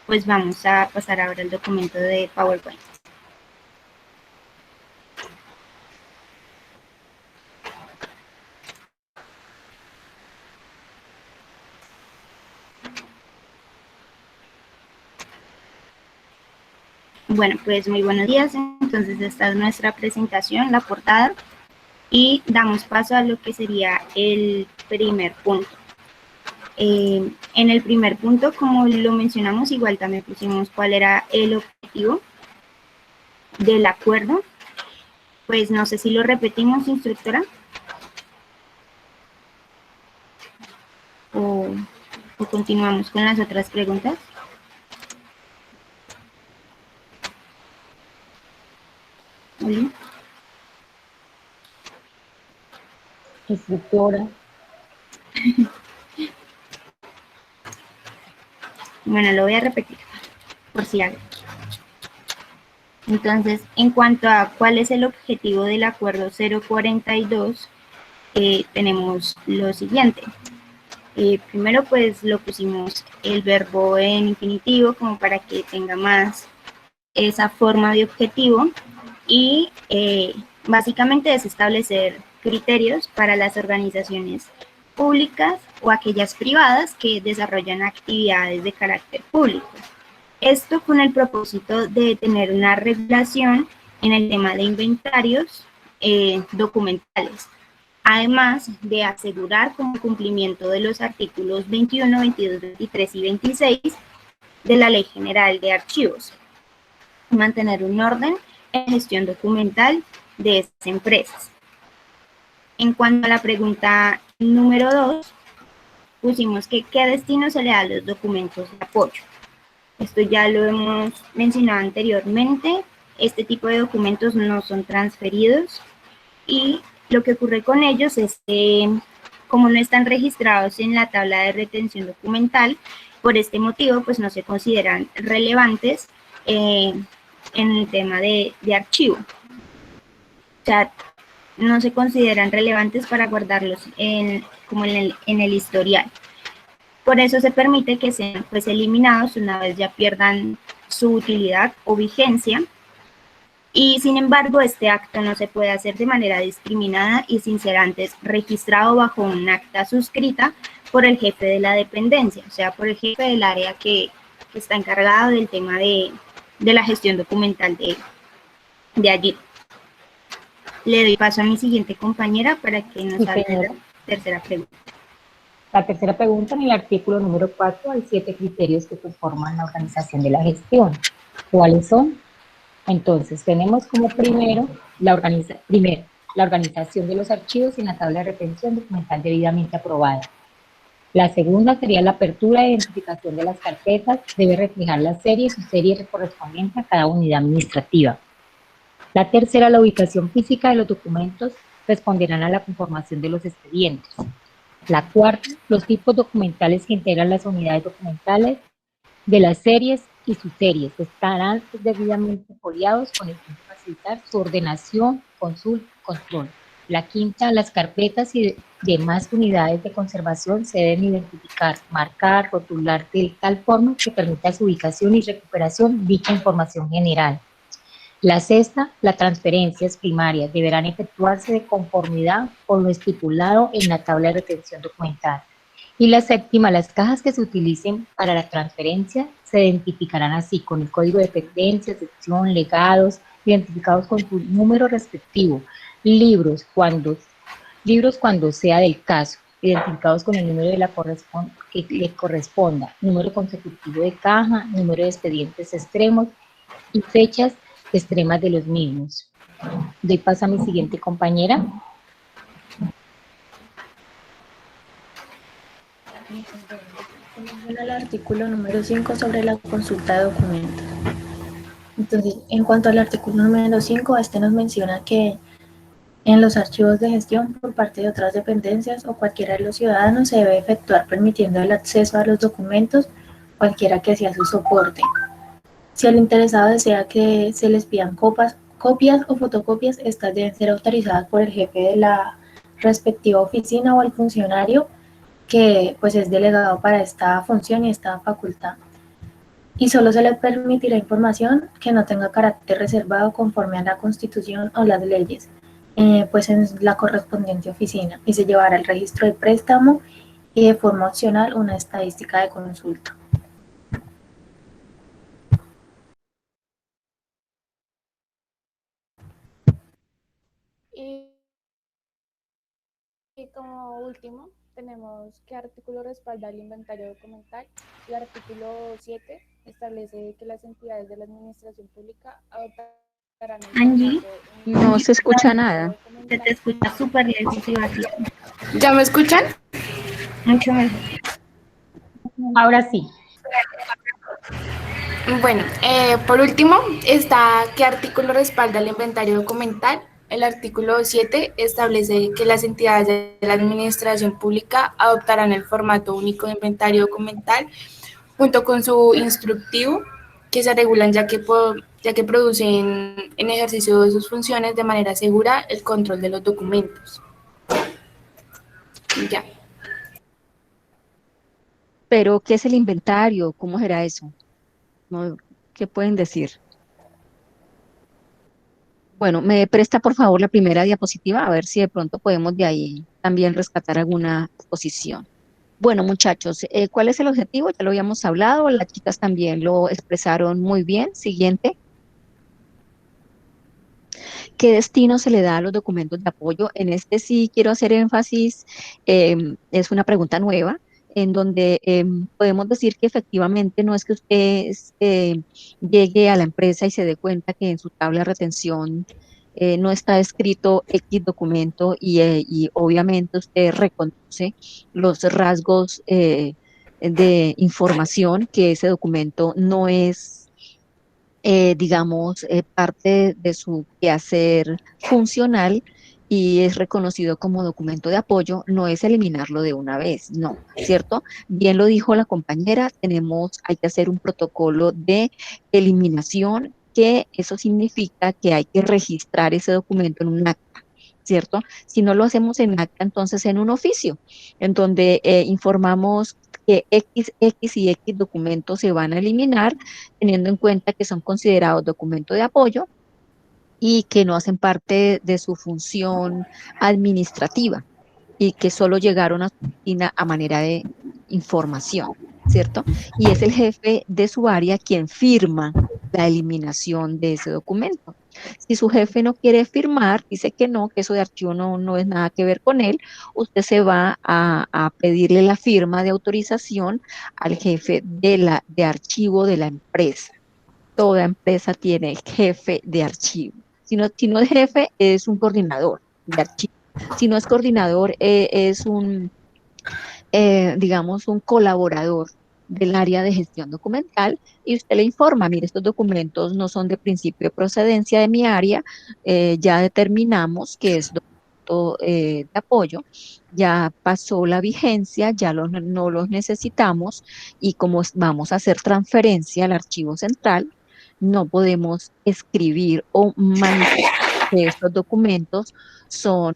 pues vamos a pasar ahora al documento de PowerPoint. Bueno, pues muy buenos días. Entonces esta es nuestra presentación, la portada, y damos paso a lo que sería el primer punto. En el primer punto, como lo mencionamos, igual también pusimos cuál era el objetivo del acuerdo. Pues no sé si lo repetimos, instructora, o continuamos con las otras preguntas. ¿Oli? Instructora. Bueno, lo voy a repetir, por si algo. Entonces, en cuanto a cuál es el objetivo del acuerdo 042, tenemos lo siguiente. Primero, pues, lo pusimos el verbo en infinitivo como para que tenga más esa forma de objetivo y básicamente es establecer criterios para las organizaciones públicas o aquellas privadas que desarrollan actividades de carácter público. Esto con el propósito de tener una regulación en el tema de inventarios documentales, además de asegurar como cumplimiento de los artículos 21, 22, 23 y 26 de la Ley General de Archivos, mantener un orden en gestión documental de estas empresas. En cuanto a la pregunta número 2, pusimos que qué destino se le da a los documentos de apoyo. Esto ya lo hemos mencionado anteriormente. este tipo de documentos no son transferidos y lo que ocurre con ellos es que como no están registrados en la tabla de retención documental, por este motivo pues no se consideran relevantes en el tema de archivo. O sea, no se consideran relevantes para guardarlos como en el historial. Por eso se permite que sean pues eliminados una vez ya pierdan su utilidad o vigencia. Y sin embargo, este acto no se puede hacer de manera discriminada y sin ser antes registrado bajo un acta suscrita por el jefe de la dependencia, o sea, por el jefe del área que está encargado del tema de la gestión documental de allí. Le doy paso a mi siguiente compañera para que nos hable de la tercera pregunta. La tercera pregunta, en el artículo número 4 hay 7 criterios que conforman la organización de la gestión. ¿Cuáles son? Entonces, tenemos como primero la organización de los archivos en la tabla de retención documental debidamente aprobada. La segunda sería la apertura e identificación de las carpetas, debe reflejar la serie y su serie correspondiente a cada unidad administrativa. La tercera, la ubicación física de los documentos responderán a la conformación de los expedientes. La cuarta, los tipos documentales que integran las unidades documentales de las series y sus series estarán debidamente foliados con el fin de facilitar su ordenación, consulta y control. La quinta, las carpetas y demás unidades de conservación se deben identificar, marcar, rotular de tal forma que permita su ubicación y recuperación de dicha información general. La sexta, las transferencias primarias deberán efectuarse de conformidad con lo estipulado en la tabla de retención documental. Y la séptima, las cajas que se utilicen para la transferencia se identificarán así con el código de dependencia, sección, legados, identificados con su número respectivo, libros cuando sea del caso, identificados con el número que le corresponda, número consecutivo de caja, número de expedientes extremos y fechas extremas de los mismos. Doy paso a mi siguiente compañera. El artículo número 5 sobre la consulta de documentos. Entonces, en cuanto al artículo número 5, este nos menciona que en los archivos de gestión por parte de otras dependencias o cualquiera de los ciudadanos se debe efectuar permitiendo el acceso a los documentos, cualquiera que sea su soporte. Si el interesado desea que se les pidan copias o fotocopias, estas deben ser autorizadas por el jefe de la respectiva oficina o el funcionario que pues es delegado para esta función y esta facultad. Y solo se le permitirá información que no tenga carácter reservado conforme a la Constitución o las leyes, pues en la correspondiente oficina, y se llevará el registro de préstamo y de forma opcional una estadística de consulta. Y como último, tenemos qué artículo respalda el inventario documental. El artículo 7 establece que las entidades de la administración pública adoptarán el Angie, No se escucha nada. se te escucha súper lejos y vacío. ¿Ya me escuchan? Mucho mejor. Ahora sí. Bueno, por último está qué artículo respalda el inventario documental. El artículo 7 establece que las entidades de la administración pública adoptarán el formato único de inventario documental junto con su instructivo, que se regulan ya que producen en ejercicio de sus funciones de manera segura el control de los documentos. Ya. Pero, ¿qué es el inventario? ¿Cómo será eso? No, ¿qué pueden decir? Bueno, me presta por favor la primera diapositiva, a ver si de pronto podemos de ahí también rescatar alguna exposición. Bueno, muchachos, ¿cuál es el objetivo? Ya lo habíamos hablado, las chicas también lo expresaron muy bien. Siguiente. ¿Qué destino se le da a los documentos de apoyo? En este sí quiero hacer énfasis, es una pregunta nueva, en donde podemos decir que efectivamente no es que usted llegue a la empresa y se dé cuenta que en su tabla de retención no está escrito X documento y obviamente usted reconoce los rasgos de información que ese documento no es digamos, parte de su quehacer funcional y es reconocido como documento de apoyo, no es eliminarlo de una vez, no, ¿cierto? Bien lo dijo la compañera, hay que hacer un protocolo de eliminación, que eso significa que hay que registrar ese documento en un acta, ¿cierto? Si no lo hacemos en acta, entonces en un oficio, en donde informamos que X y X documentos se van a eliminar, teniendo en cuenta que son considerados documentos de apoyo y que no hacen parte de su función administrativa y que solo llegaron a su oficina a manera de información, ¿cierto? Y es el jefe de su área quien firma la eliminación de ese documento. Si su jefe no quiere firmar, dice que no, que eso de archivo no es nada que ver con él, usted se va a pedirle la firma de autorización al jefe de archivo de la empresa. Toda empresa tiene jefe de archivo. Si no es jefe, es un coordinador de archivo. Si no es coordinador, es digamos, un colaborador del área de gestión documental y usted le informa, mire, estos documentos no son de principio de procedencia de mi área, ya determinamos que es documento de apoyo, ya pasó la vigencia, ya no los necesitamos y como vamos a hacer transferencia al archivo central, no podemos escribir o manifestar que estos documentos son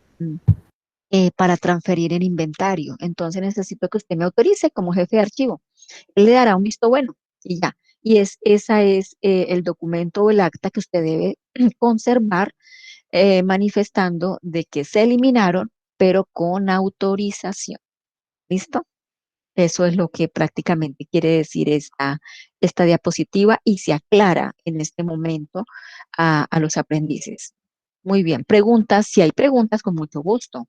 para transferir en inventario. Entonces necesito que usted me autorice como jefe de archivo. Él le dará un visto bueno y ya. Esa es el documento o el acta que usted debe conservar manifestando de que se eliminaron, pero con autorización. ¿Listo? Eso es lo que prácticamente quiere decir esta diapositiva y se aclara en este momento a los aprendices. Muy bien, preguntas, si hay preguntas, con mucho gusto.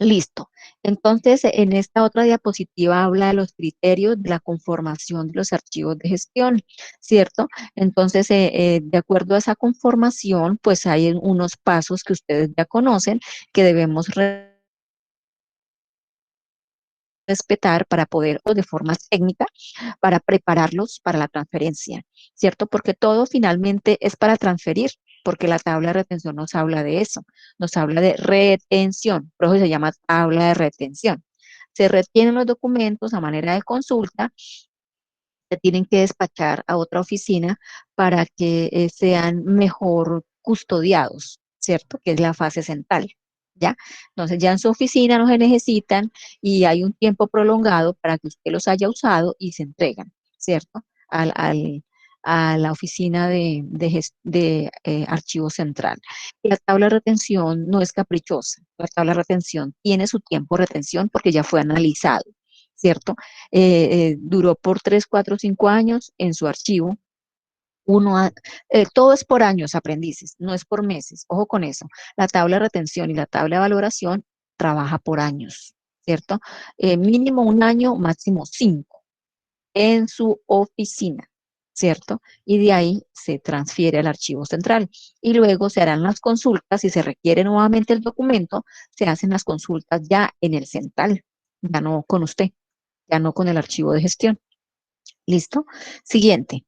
Listo. Entonces, en esta otra diapositiva habla de los criterios de la conformación de los archivos de gestión, ¿cierto? Entonces, de acuerdo a esa conformación, pues hay unos pasos que ustedes ya conocen que debemos respetar para poder, o de forma técnica, para prepararlos para la transferencia, ¿cierto? Porque todo finalmente es para transferir, porque la tabla de retención nos habla de eso, nos habla de retención, por eso se llama tabla de retención. Se retienen los documentos a manera de consulta, se tienen que despachar a otra oficina para que sean mejor custodiados, ¿cierto? Que es la fase central, ¿ya? Entonces ya en su oficina no se necesitan y hay un tiempo prolongado para que usted los haya usado y se entregan, ¿cierto? A la oficina de archivo central. La tabla de retención no es caprichosa, la tabla de retención tiene su tiempo de retención porque ya fue analizado, ¿cierto? Duró por 3, 4, 5 años en su archivo. Todo es por años, aprendices, no es por meses. Ojo con eso. La tabla de retención y la tabla de valoración trabaja por años, ¿cierto? Mínimo 1 año, máximo 5 en su oficina, ¿cierto? Y de ahí se transfiere al archivo central. Y luego se harán las consultas, si se requiere nuevamente el documento, se hacen las consultas ya en el central, ya no con usted, ya no con el archivo de gestión. ¿Listo? Siguiente.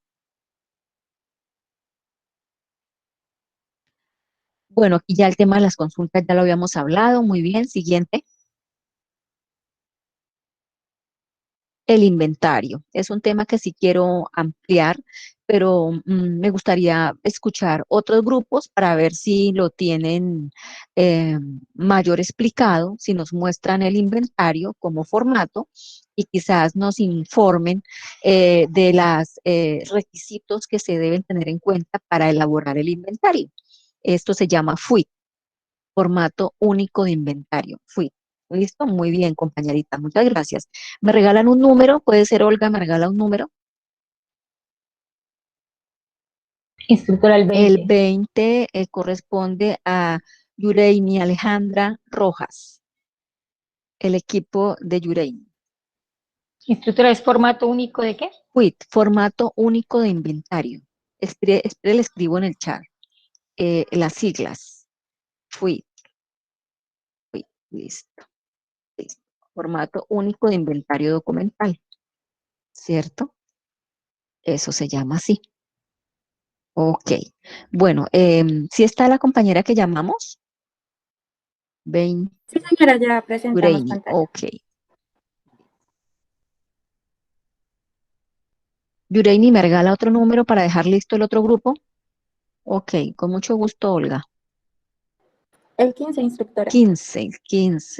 Bueno, aquí ya el tema de las consultas ya lo habíamos hablado. Muy bien. Siguiente. El inventario. Es un tema que sí quiero ampliar, pero me gustaría escuchar otros grupos para ver si lo tienen mayor explicado, si nos muestran el inventario como formato y quizás nos informen de los requisitos que se deben tener en cuenta para elaborar el inventario. Esto se llama FUIT, formato único de inventario, FUIT. ¿Listo? Muy bien, compañerita, muchas gracias. ¿Me regalan un número? Puede ser Olga, ¿me regala un número? Instructora el El 20. 20 corresponde a Yureini Alejandra Rojas, el equipo de Yureini. Instructora, ¿es formato único de qué? FUIT, formato único de inventario. Le escribo en el chat las siglas. FUIT, FUIT, listo. Formato único de inventario documental, ¿cierto? Eso se llama así. Ok. Bueno, ¿sí está la compañera que llamamos? Sí, señora, ya presentamos Brainy, pantalla. ok. Yureini, ¿me regala otro número para dejar listo el otro grupo? Ok, con mucho gusto, Olga. El 15, instructora. 15,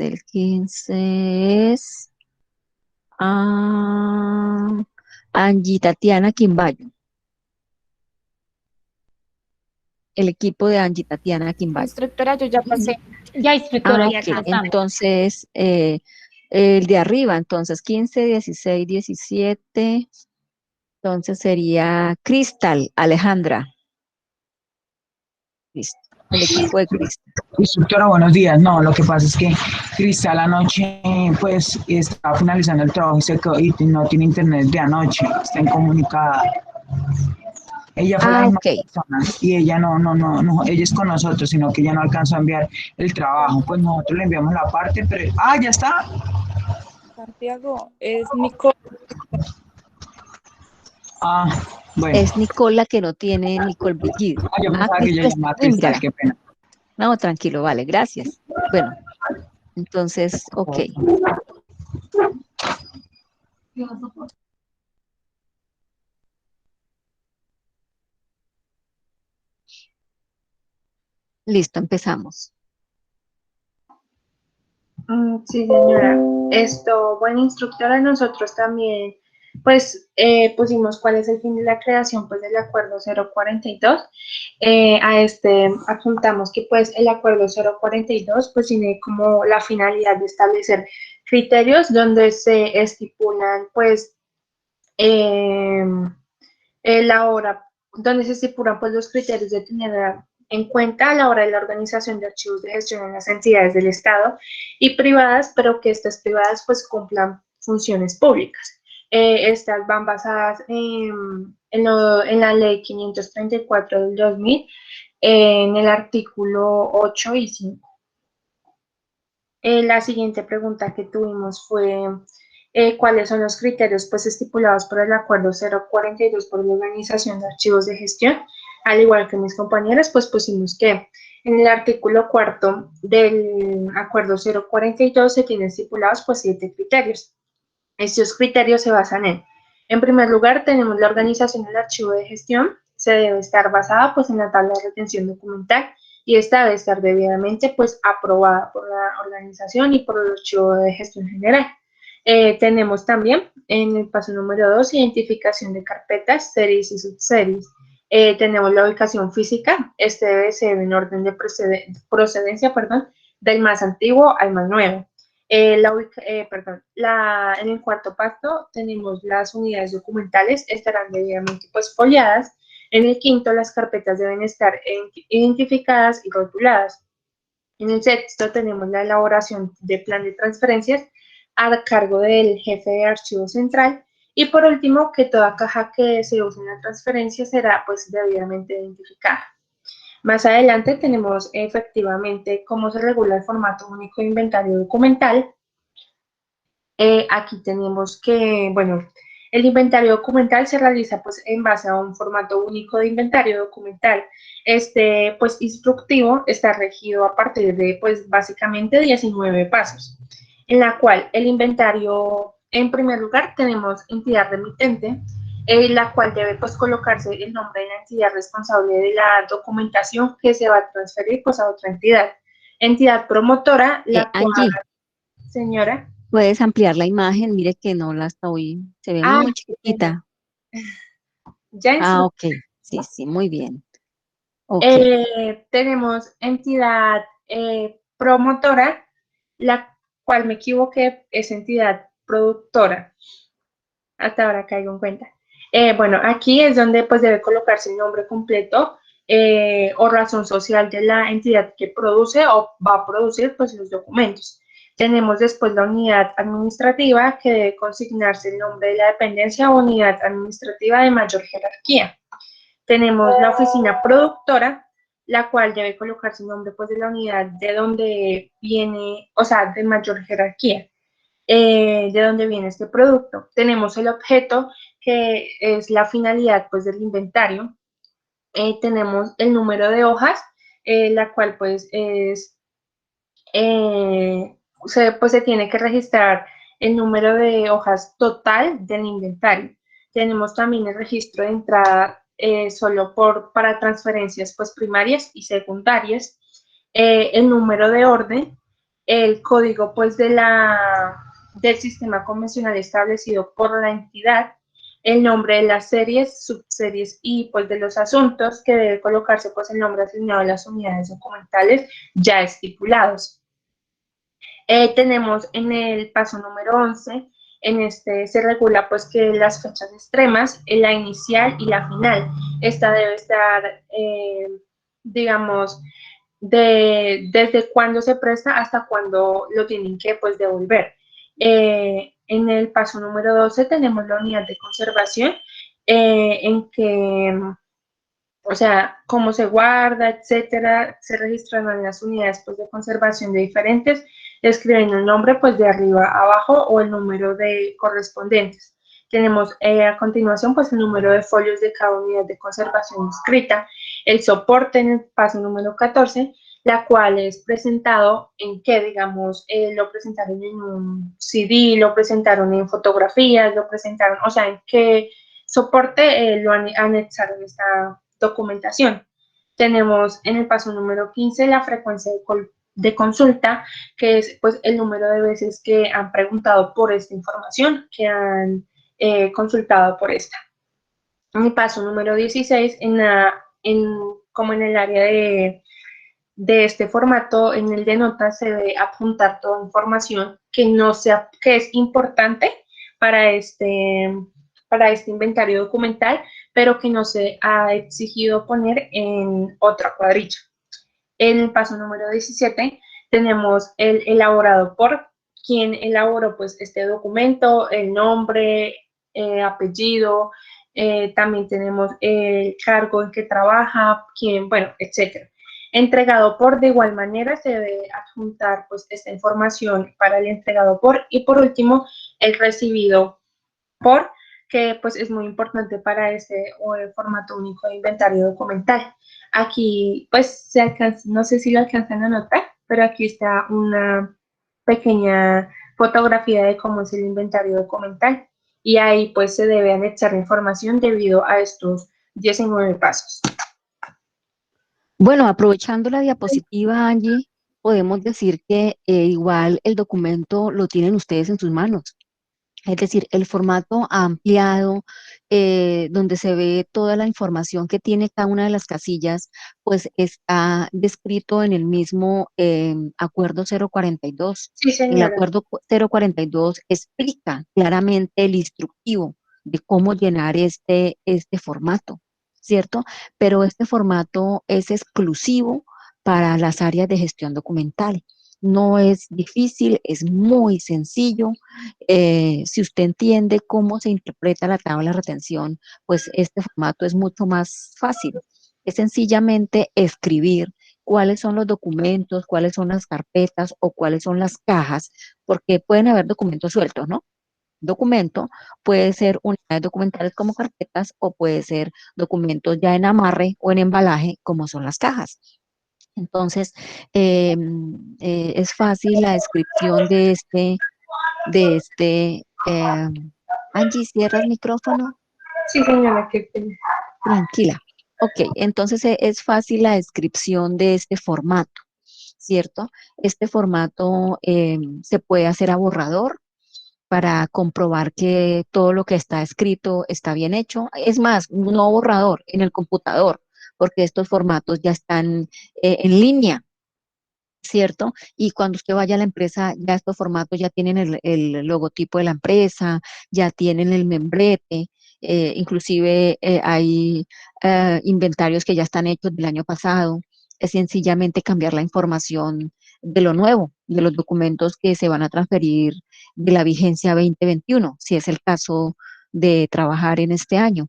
el 15 es Angie Tatiana Quimbayo. El equipo de Angie Tatiana Quimbayo. Instructora, yo ya pasé. Ya, instructora, ya Ok, alcanzamos. entonces el de arriba, entonces 15, 16, 17. Entonces sería Cristal, Alejandra. Listo, el equipo de Cristal. Instructora, buenos días. No, lo que pasa es que Cristal anoche, pues, estaba finalizando el trabajo y no tiene internet de anoche, está incomunicada. Ella fue la misma Ok. persona y ella no, ella es con nosotros, sino que ella no alcanzó a enviar el trabajo. Pues nosotros le enviamos la parte, pero... ¡Ah, ya está! Santiago, es Nicole. Ah, bueno. Es Nicola que no tiene Nicole Brigitte. Yo pensaba que ella Cristal, llamaba Cristal, mírala. qué pena. No, tranquilo, vale, gracias. Bueno, entonces, ok. Listo, empezamos. Sí, señora. Bueno, instructora, nosotros también, pues, pusimos cuál es el fin de la creación, pues, del acuerdo 042. A este apuntamos que, pues, el acuerdo 042, pues, tiene como la finalidad de establecer criterios donde se estipulan, pues, la hora, donde se estipulan, pues, los criterios de tener en cuenta a la hora de la organización de archivos de gestión en las entidades del Estado y privadas, pero que estas privadas pues cumplan funciones públicas. Estas van basadas en la ley 534 del 2000, en el artículo 8 y 5. La siguiente pregunta que tuvimos fue cuáles son los criterios pues estipulados por el acuerdo 042 por la Organización de Archivos de Gestión. Al igual que mis compañeras, pues pusimos que en el artículo 4 del acuerdo 042 se tienen estipulados pues 7 criterios. Estos criterios se basan en primer lugar, tenemos la organización del archivo de gestión, se debe estar basada pues en la tabla de retención documental y esta debe estar debidamente pues aprobada por la organización y por el archivo de gestión general. Tenemos también en el paso número 2, identificación de carpetas, series y subseries. Tenemos la ubicación física, este debe ser en orden de procedencia, del más antiguo al más nuevo. En el cuarto paso tenemos las unidades documentales, estarán debidamente pues foliadas. En el quinto, las carpetas deben estar identificadas y rotuladas. En el sexto, tenemos la elaboración de plan de transferencias a cargo del jefe de archivo central. Y por último, que toda caja que se use en la transferencia será pues debidamente identificada. Más adelante tenemos efectivamente cómo se regula el formato único de inventario documental. Aquí tenemos que, bueno, el inventario documental se realiza pues en base a un formato único de inventario documental. Este pues instructivo está regido a partir de pues básicamente 19 pasos, en la cual el inventario, en primer lugar tenemos entidad remitente, la cual debe pues colocarse el nombre de la entidad responsable de la documentación que se va a transferir pues a otra entidad. Entidad promotora, la cual, Angie, señora. ¿puedes ampliar la imagen? Mire que no la estoy, se ve muy Qué pena. chiquitita. Ok, sí, muy bien. Ok. Tenemos entidad promotora, la cual me equivoqué, es entidad productora. Hasta ahora caigo en cuenta. Bueno, aquí es donde pues debe colocarse el nombre completo o razón social de la entidad que produce o va a producir pues los documentos. Tenemos después la unidad administrativa que debe consignarse el nombre de la dependencia o unidad administrativa de mayor jerarquía. Tenemos la oficina productora, la cual debe colocarse el nombre pues de la unidad de donde viene, o sea, de mayor jerarquía. de dónde viene este producto. Tenemos el objeto, que es la finalidad pues del inventario. Tenemos el número de hojas, la cual pues es, se tiene que registrar el número de hojas total del inventario. Tenemos también el registro de entrada solo para transferencias pues primarias y secundarias, el número de orden, el código pues del sistema convencional establecido por la entidad, el nombre de las series, subseries y pues de los asuntos, que debe colocarse pues el nombre asignado a las unidades documentales ya estipulados. Tenemos en el paso número 11, en este se regula pues que las fechas extremas, la inicial y la final, esta debe estar, digamos, desde cuándo se presta hasta cuándo lo tienen que pues devolver. En el paso número 12 tenemos la unidad de conservación, en que, o sea, cómo se guarda, etcétera, se registran en las unidades pues, de conservación de diferentes, escribiendo el nombre pues de arriba a abajo o el número de correspondientes. Tenemos a continuación pues el número de folios de cada unidad de conservación escrita, el soporte en el paso número 14, la cual es presentado en que, digamos, lo presentaron en un CD, lo presentaron en fotografías, lo presentaron, o sea, en qué soporte lo anexaron esta documentación. Tenemos en el paso número 15 la frecuencia de consulta, que es pues el número de veces que han preguntado por esta información, que han consultado por esta. En el paso número 16, como en el área de este formato, en el de notas se debe apuntar toda información que es importante para este inventario documental, pero que no se ha exigido poner en otra cuadrilla. En el paso número 17 tenemos el elaborado por quien elaboró pues este documento, el nombre, apellido, también tenemos el cargo en que trabaja, quién, bueno, etcétera. Entregado por, de igual manera, se debe adjuntar pues esta información para el entregado por, y por último, el recibido por, que pues es muy importante para este formato único de inventario documental. Aquí pues se alcanza, no sé si lo alcanzan a notar, pero aquí está una pequeña fotografía de cómo es el inventario documental, y ahí pues se debe anexar la información debido a estos 19 pasos. Bueno, aprovechando la diapositiva, Angie, podemos decir que igual el documento lo tienen ustedes en sus manos. Es decir, el formato ampliado, donde se ve toda la información que tiene cada una de las casillas, pues está descrito en el mismo acuerdo 042. Sí, El señora. acuerdo 042 explica claramente el instructivo de cómo llenar este formato, ¿cierto? Pero este formato es exclusivo para las áreas de gestión documental. No es difícil, es muy sencillo. Si usted entiende cómo se interpreta la tabla de retención, pues este formato es mucho más fácil. Es sencillamente escribir cuáles son los documentos, cuáles son las carpetas o cuáles son las cajas, porque pueden haber documentos sueltos, ¿no? Documento puede ser unidades documentales como carpetas o puede ser documentos ya en amarre o en embalaje como son las cajas. Entonces, es fácil la descripción Angie, ¿cierras micrófono? Sí, señora, qué pena. Tranquila. Ok, entonces es fácil la descripción de este formato, ¿cierto? Este formato se puede hacer a borrador para comprobar que todo lo que está escrito está bien hecho. Es más, no borrador, en el computador, porque estos formatos ya están en línea, ¿cierto? Y cuando usted vaya a la empresa, ya estos formatos ya tienen el logotipo de la empresa, ya tienen el membrete, inclusive hay inventarios que ya están hechos del año pasado. Es sencillamente cambiar la información de lo nuevo, de los documentos que se van a transferir de la vigencia 2021, si es el caso de trabajar en este año,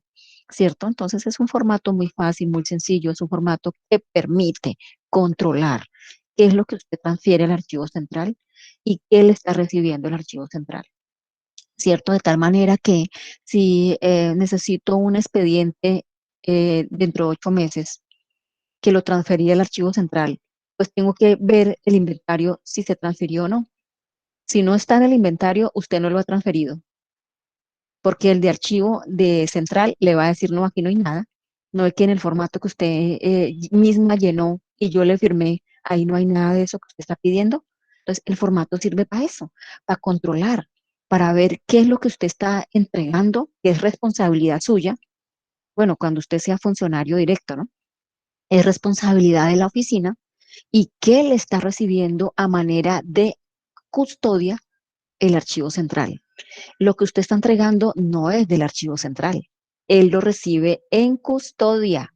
¿cierto? Entonces es un formato muy fácil, muy sencillo, es un formato que permite controlar qué es lo que usted transfiere al archivo central y qué le está recibiendo el archivo central, ¿cierto? De tal manera que si necesito un expediente dentro de 8 meses que lo transferí al archivo central, pues tengo que ver el inventario si se transfirió o no. Si no está en el inventario, usted no lo ha transferido, porque el de archivo de central le va a decir, no, aquí no hay nada, no es que en el formato que usted misma llenó y yo le firmé, ahí no hay nada de eso que usted está pidiendo. Entonces, el formato sirve para eso, para controlar, para ver qué es lo que usted está entregando, que es responsabilidad suya. Bueno, cuando usted sea funcionario directo, ¿no? Es responsabilidad de la oficina y qué le está recibiendo a manera de custodia el archivo central. Lo que usted está entregando no es del archivo central. Él lo recibe en custodia,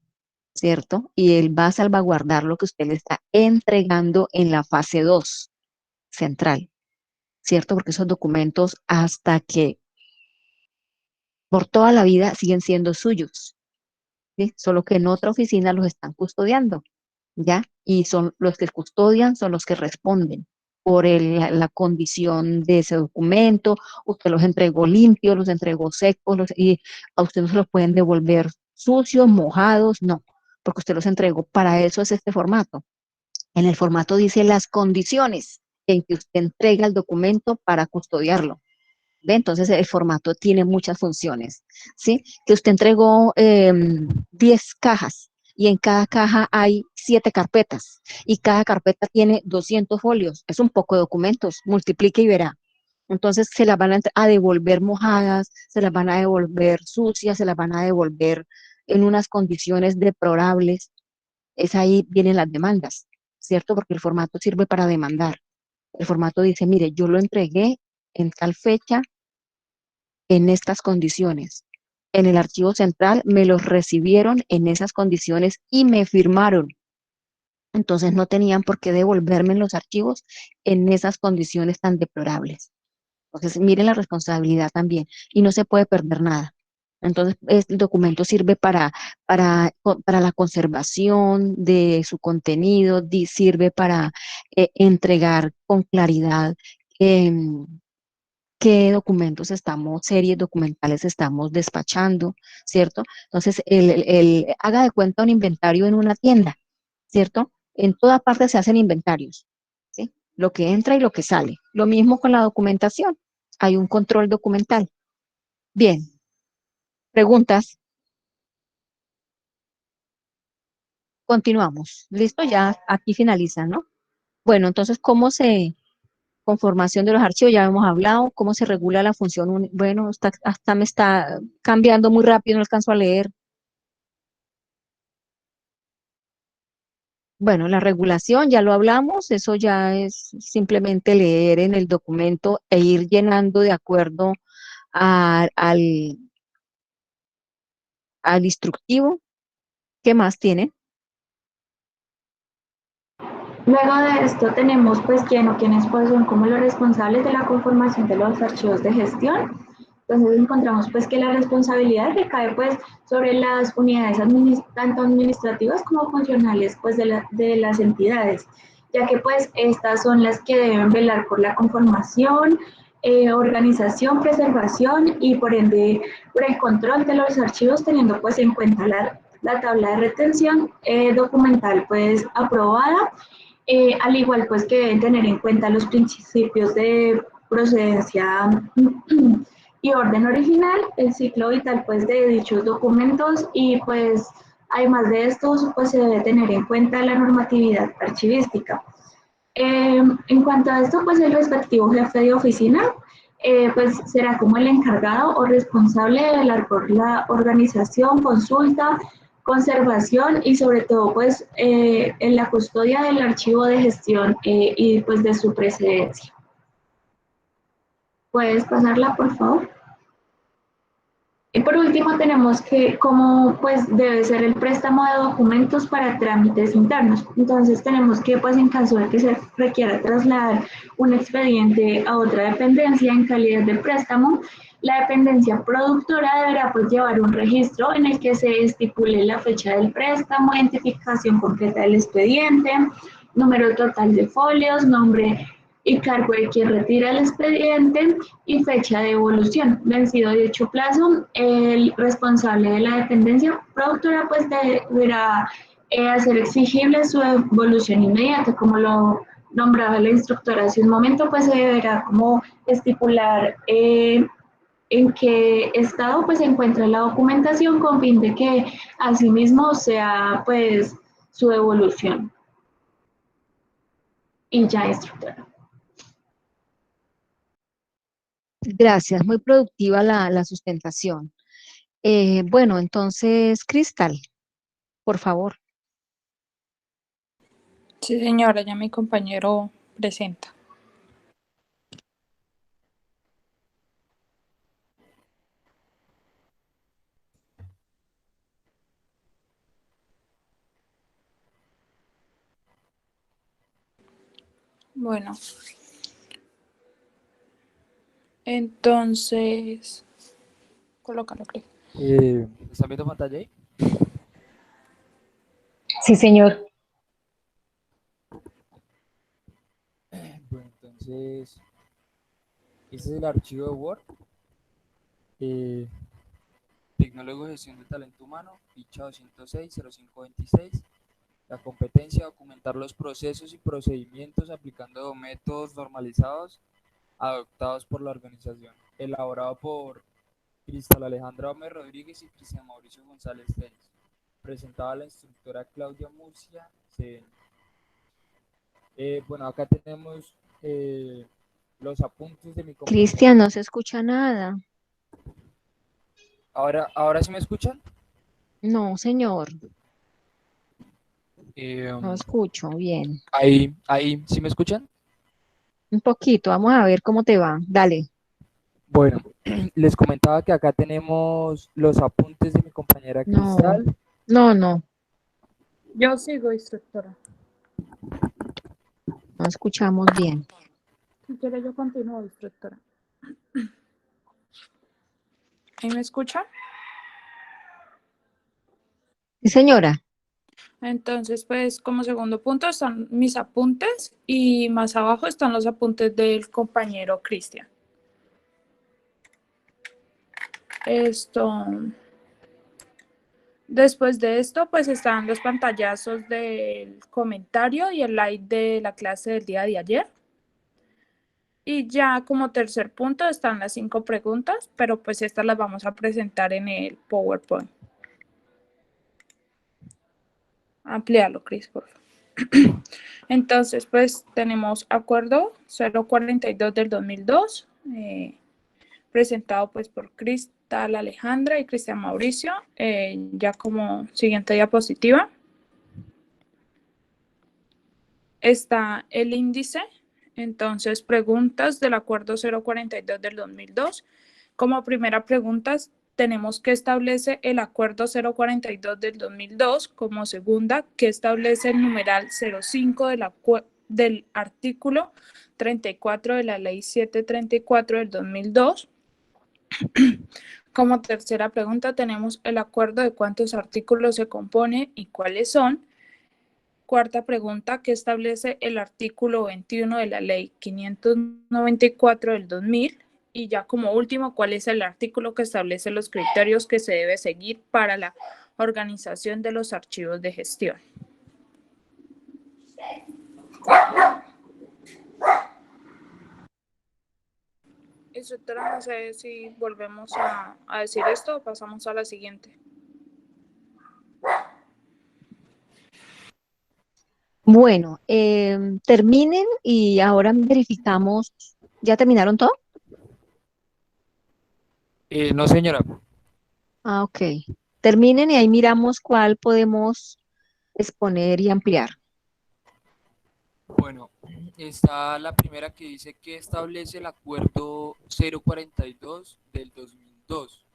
¿cierto? Y él va a salvaguardar lo que usted le está entregando en la fase 2 central, ¿cierto? Porque esos documentos hasta que por toda la vida siguen siendo suyos, ¿sí? Solo que en otra oficina los están custodiando, ¿ya? Y son los que custodian, son los que responden por la condición de ese documento. Usted los entregó limpios, los entregó secos, y a usted no se los pueden devolver sucios, mojados, no, porque usted los entregó. Para eso es este formato. En el formato dice las condiciones en que usted entrega el documento para custodiarlo. ¿Ve? Entonces el formato tiene muchas funciones, ¿sí? Que usted entregó 10 cajas y en cada caja hay 7 carpetas y cada carpeta tiene 200 folios. Es un poco de documentos, multiplique y verá. Entonces se las van a devolver mojadas, se las van a devolver sucias, se las van a devolver en unas condiciones deplorables. Es ahí vienen las demandas, ¿cierto? Porque el formato sirve para demandar. El formato dice, mire, yo lo entregué en tal fecha, en estas condiciones. En el archivo central me los recibieron en esas condiciones y me firmaron. Entonces no tenían por qué devolverme los archivos en esas condiciones tan deplorables. Entonces miren la responsabilidad también y no se puede perder nada. Entonces el documento sirve para la conservación de su contenido, sirve para entregar con claridad qué documentos series documentales estamos despachando, ¿cierto? Entonces, haga de cuenta un inventario en una tienda, ¿cierto? En toda parte se hacen inventarios, ¿sí? Lo que entra y lo que sale. Lo mismo con la documentación. Hay un control documental. Bien. ¿Preguntas? Continuamos. ¿Listo? Ya aquí finalizan, ¿no? Bueno, entonces, conformación de los archivos, ya hemos hablado, cómo se regula la función, bueno, hasta me está cambiando muy rápido, no alcanzo a leer. Bueno, la regulación, ya lo hablamos, eso ya es simplemente leer en el documento e ir llenando de acuerdo al instructivo. ¿Qué más tiene? Luego de esto tenemos pues quienes pues son como los responsables de la conformación de los archivos de gestión. Entonces encontramos pues que la responsabilidad recae pues sobre las unidades tanto administrativas como funcionales pues de las entidades, ya que pues estas son las que deben velar por la conformación, organización, preservación y por ende por el control de los archivos, teniendo pues en cuenta la tabla de retención documental pues aprobada, al igual pues que deben tener en cuenta los principios de procedencia y orden original, el ciclo vital pues de dichos documentos y pues además de esto pues se debe tener en cuenta la normatividad archivística. En cuanto a esto pues el respectivo jefe de oficina pues será como el encargado o responsable de velar por la organización, consulta, conservación y sobre todo pues en la custodia del archivo de gestión y pues de su precedencia. ¿Puedes pasarla, por favor? Y por último tenemos que cómo pues debe ser el préstamo de documentos para trámites internos. Entonces tenemos que pues en caso de que se requiera trasladar un expediente a otra dependencia en calidad de préstamo, la dependencia productora deberá pues llevar un registro en el que se estipule la fecha del préstamo, identificación completa del expediente, número total de folios, nombre y cargo de quien retira el expediente y fecha de devolución. Vencido dicho plazo, el responsable de la dependencia productora pues deberá hacer exigible su devolución inmediata, como lo nombraba la instructora hace un momento, pues se deberá como estipular en qué estado pues se encuentra la documentación con fin de que asimismo sea pues su devolución. Y ya, instructora. Gracias, muy productiva la sustentación. Bueno, entonces, Cristal, por favor. Sí, señora, ya mi compañero presenta. Bueno, entonces, colócalo, creo. ¿Están viendo pantalla ahí? Sí, señor. Bueno, entonces, este es el archivo de Word. Tecnólogo de gestión de talento humano, ficha 206-0526. La competencia, documentar los procesos y procedimientos aplicando métodos normalizados adoptados por la organización. Elaborado por Cristal Alejandra Gómez Rodríguez y Cristian Mauricio González Tenis. Presentado a la instructora Claudia Murcia, CN. Bueno, acá tenemos los apuntes de mi compañero. Cristian, no se escucha nada. ¿Ahora sí me escuchan? No, señor. No escucho bien. Ahí, ¿sí me escuchan? Un poquito, vamos a ver cómo te va. Dale. Bueno, les comentaba que acá tenemos los apuntes de mi compañera Cristal. No. Yo sigo, instructora. No escuchamos bien. Si quiere, yo continúo, instructora. ¿Ahí me escucha? Sí, señora. Entonces, pues como segundo punto están mis apuntes y más abajo están los apuntes del compañero Cristian. Después de esto, pues están los pantallazos del comentario y el like de la clase del día de ayer. Y ya como tercer punto están las 5 preguntas, pero pues estas las vamos a presentar en el PowerPoint. Amplíalo, Cris, por favor. Entonces, pues tenemos acuerdo 042 del 2002, presentado pues por Cristal Alejandra y Cristian Mauricio, ya como siguiente diapositiva. Está el índice, entonces preguntas del acuerdo 042 del 2002. Como primera pregunta tenemos que establece el acuerdo 042 del 2002, como segunda, que establece el numeral 05 del artículo 34 de la ley 734 del 2002. Como tercera pregunta tenemos el acuerdo de cuántos artículos se compone y cuáles son. Cuarta pregunta, que establece el artículo 21 de la ley 594 del 2000. Y ya como último, ¿cuál es el artículo que establece los criterios que se debe seguir para la organización de los archivos de gestión? Instructora, no sé si volvemos a decir esto o pasamos a la siguiente. Bueno, terminen y ahora verificamos. ¿Ya terminaron todo? No, señora. Ah, ok. Terminen y ahí miramos cuál podemos exponer y ampliar. Bueno, está la primera que dice que establece el acuerdo 042 del 2002.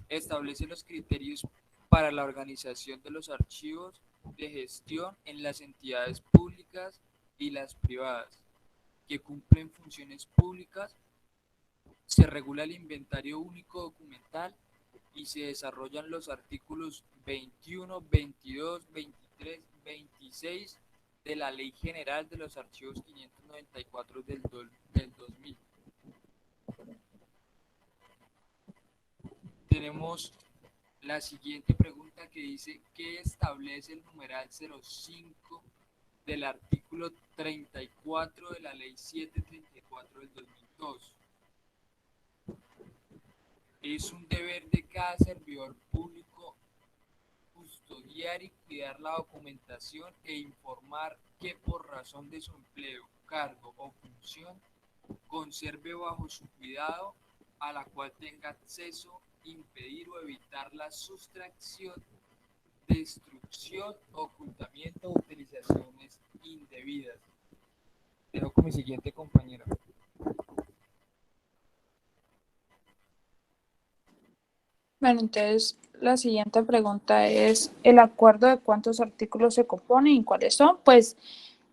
Establece los criterios para la organización de los archivos de gestión en las entidades públicas y las privadas que cumplen funciones públicas. Se regula el inventario único documental y se desarrollan los artículos 21, 22, 23 26 de la Ley General de los Archivos 594 del 2000. Tenemos la siguiente pregunta que dice, ¿qué establece el numeral 05 del artículo 34 de la Ley 734 del 2002? Es un deber de cada servidor público custodiar y cuidar la documentación e informar que por razón de su empleo, cargo o función conserve bajo su cuidado, a la cual tenga acceso, impedir o evitar la sustracción, destrucción, ocultamiento o utilizaciones indebidas. Dejo con mi siguiente compañera. Bueno, entonces la siguiente pregunta es, ¿el acuerdo de cuántos artículos se compone y cuáles son? Pues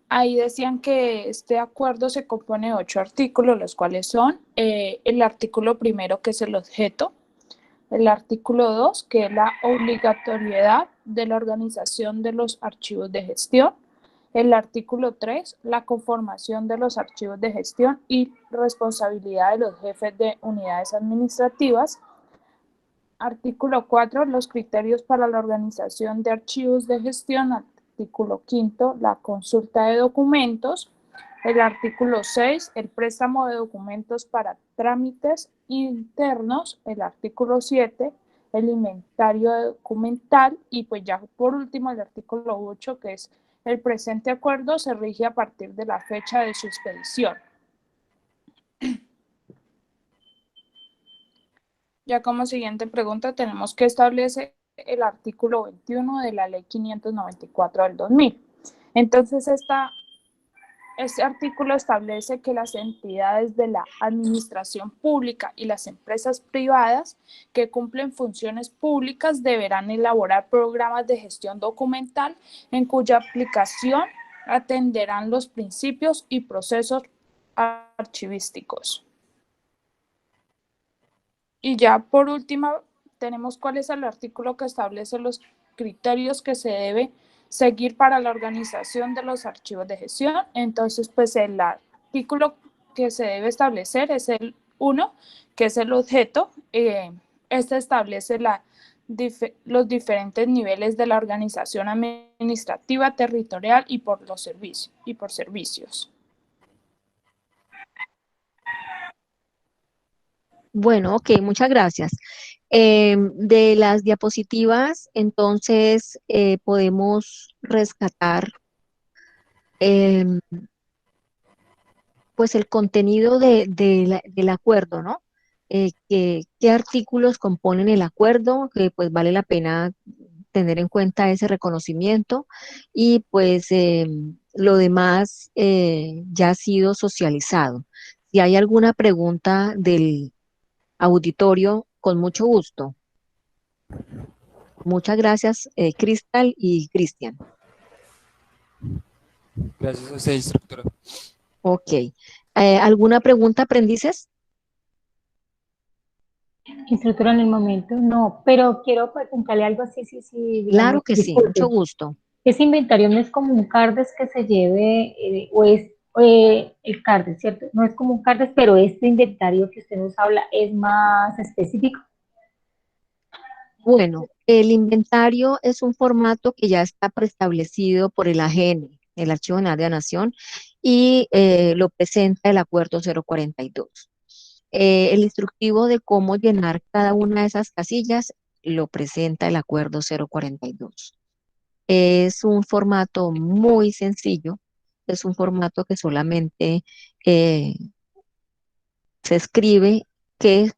ahí decían que este acuerdo se compone de 8 artículos, los cuales son el artículo primero, que es el objeto, el artículo 2, que es la obligatoriedad de la organización de los archivos de gestión, el artículo 3, la conformación de los archivos de gestión y responsabilidad de los jefes de unidades administrativas, artículo 4, los criterios para la organización de archivos de gestión, artículo 5, la consulta de documentos, el artículo 6, el préstamo de documentos para trámites internos, el artículo 7, el inventario documental y pues ya por último el artículo 8, que es el presente acuerdo se rige a partir de la fecha de su expedición. Ya como siguiente pregunta tenemos que establece el artículo 21 de la Ley 594 del 2000. Entonces, este artículo establece que las entidades de la administración pública y las empresas privadas que cumplen funciones públicas deberán elaborar programas de gestión documental en cuya aplicación atenderán los principios y procesos archivísticos. Y ya por último, tenemos cuál es el artículo que establece los criterios que se debe seguir para la organización de los archivos de gestión. Entonces, pues el artículo que se debe establecer es el 1, que es el objeto. Este establece los diferentes niveles de la organización administrativa, territorial y por los servicios. Bueno, ok, muchas gracias. De las diapositivas, entonces, podemos rescatar pues el contenido del acuerdo, ¿no? ¿Qué artículos componen el acuerdo? Que pues vale la pena tener en cuenta ese reconocimiento y pues lo demás ya ha sido socializado. Si hay alguna pregunta del auditorio, con mucho gusto. Muchas gracias, Cristal y Cristian. Gracias a usted, instructora. Ok. ¿Alguna pregunta, aprendices? Instructora, en el momento no, pero quiero preguntarle algo así, sí, Claro digamos, que sí, disculpe. mucho gusto. Ese inventario no es como un CARDES que se lleve, o es el CARDES, ¿cierto? No es como un CARDES, pero este inventario que usted nos habla es más específico. Bueno, el inventario es un formato que ya está preestablecido por el AGN, el Archivo General de la Nación, y lo presenta el Acuerdo 042. El instructivo de cómo llenar cada una de esas casillas lo presenta el Acuerdo 042. Es un formato muy sencillo, es un formato que solamente se escribe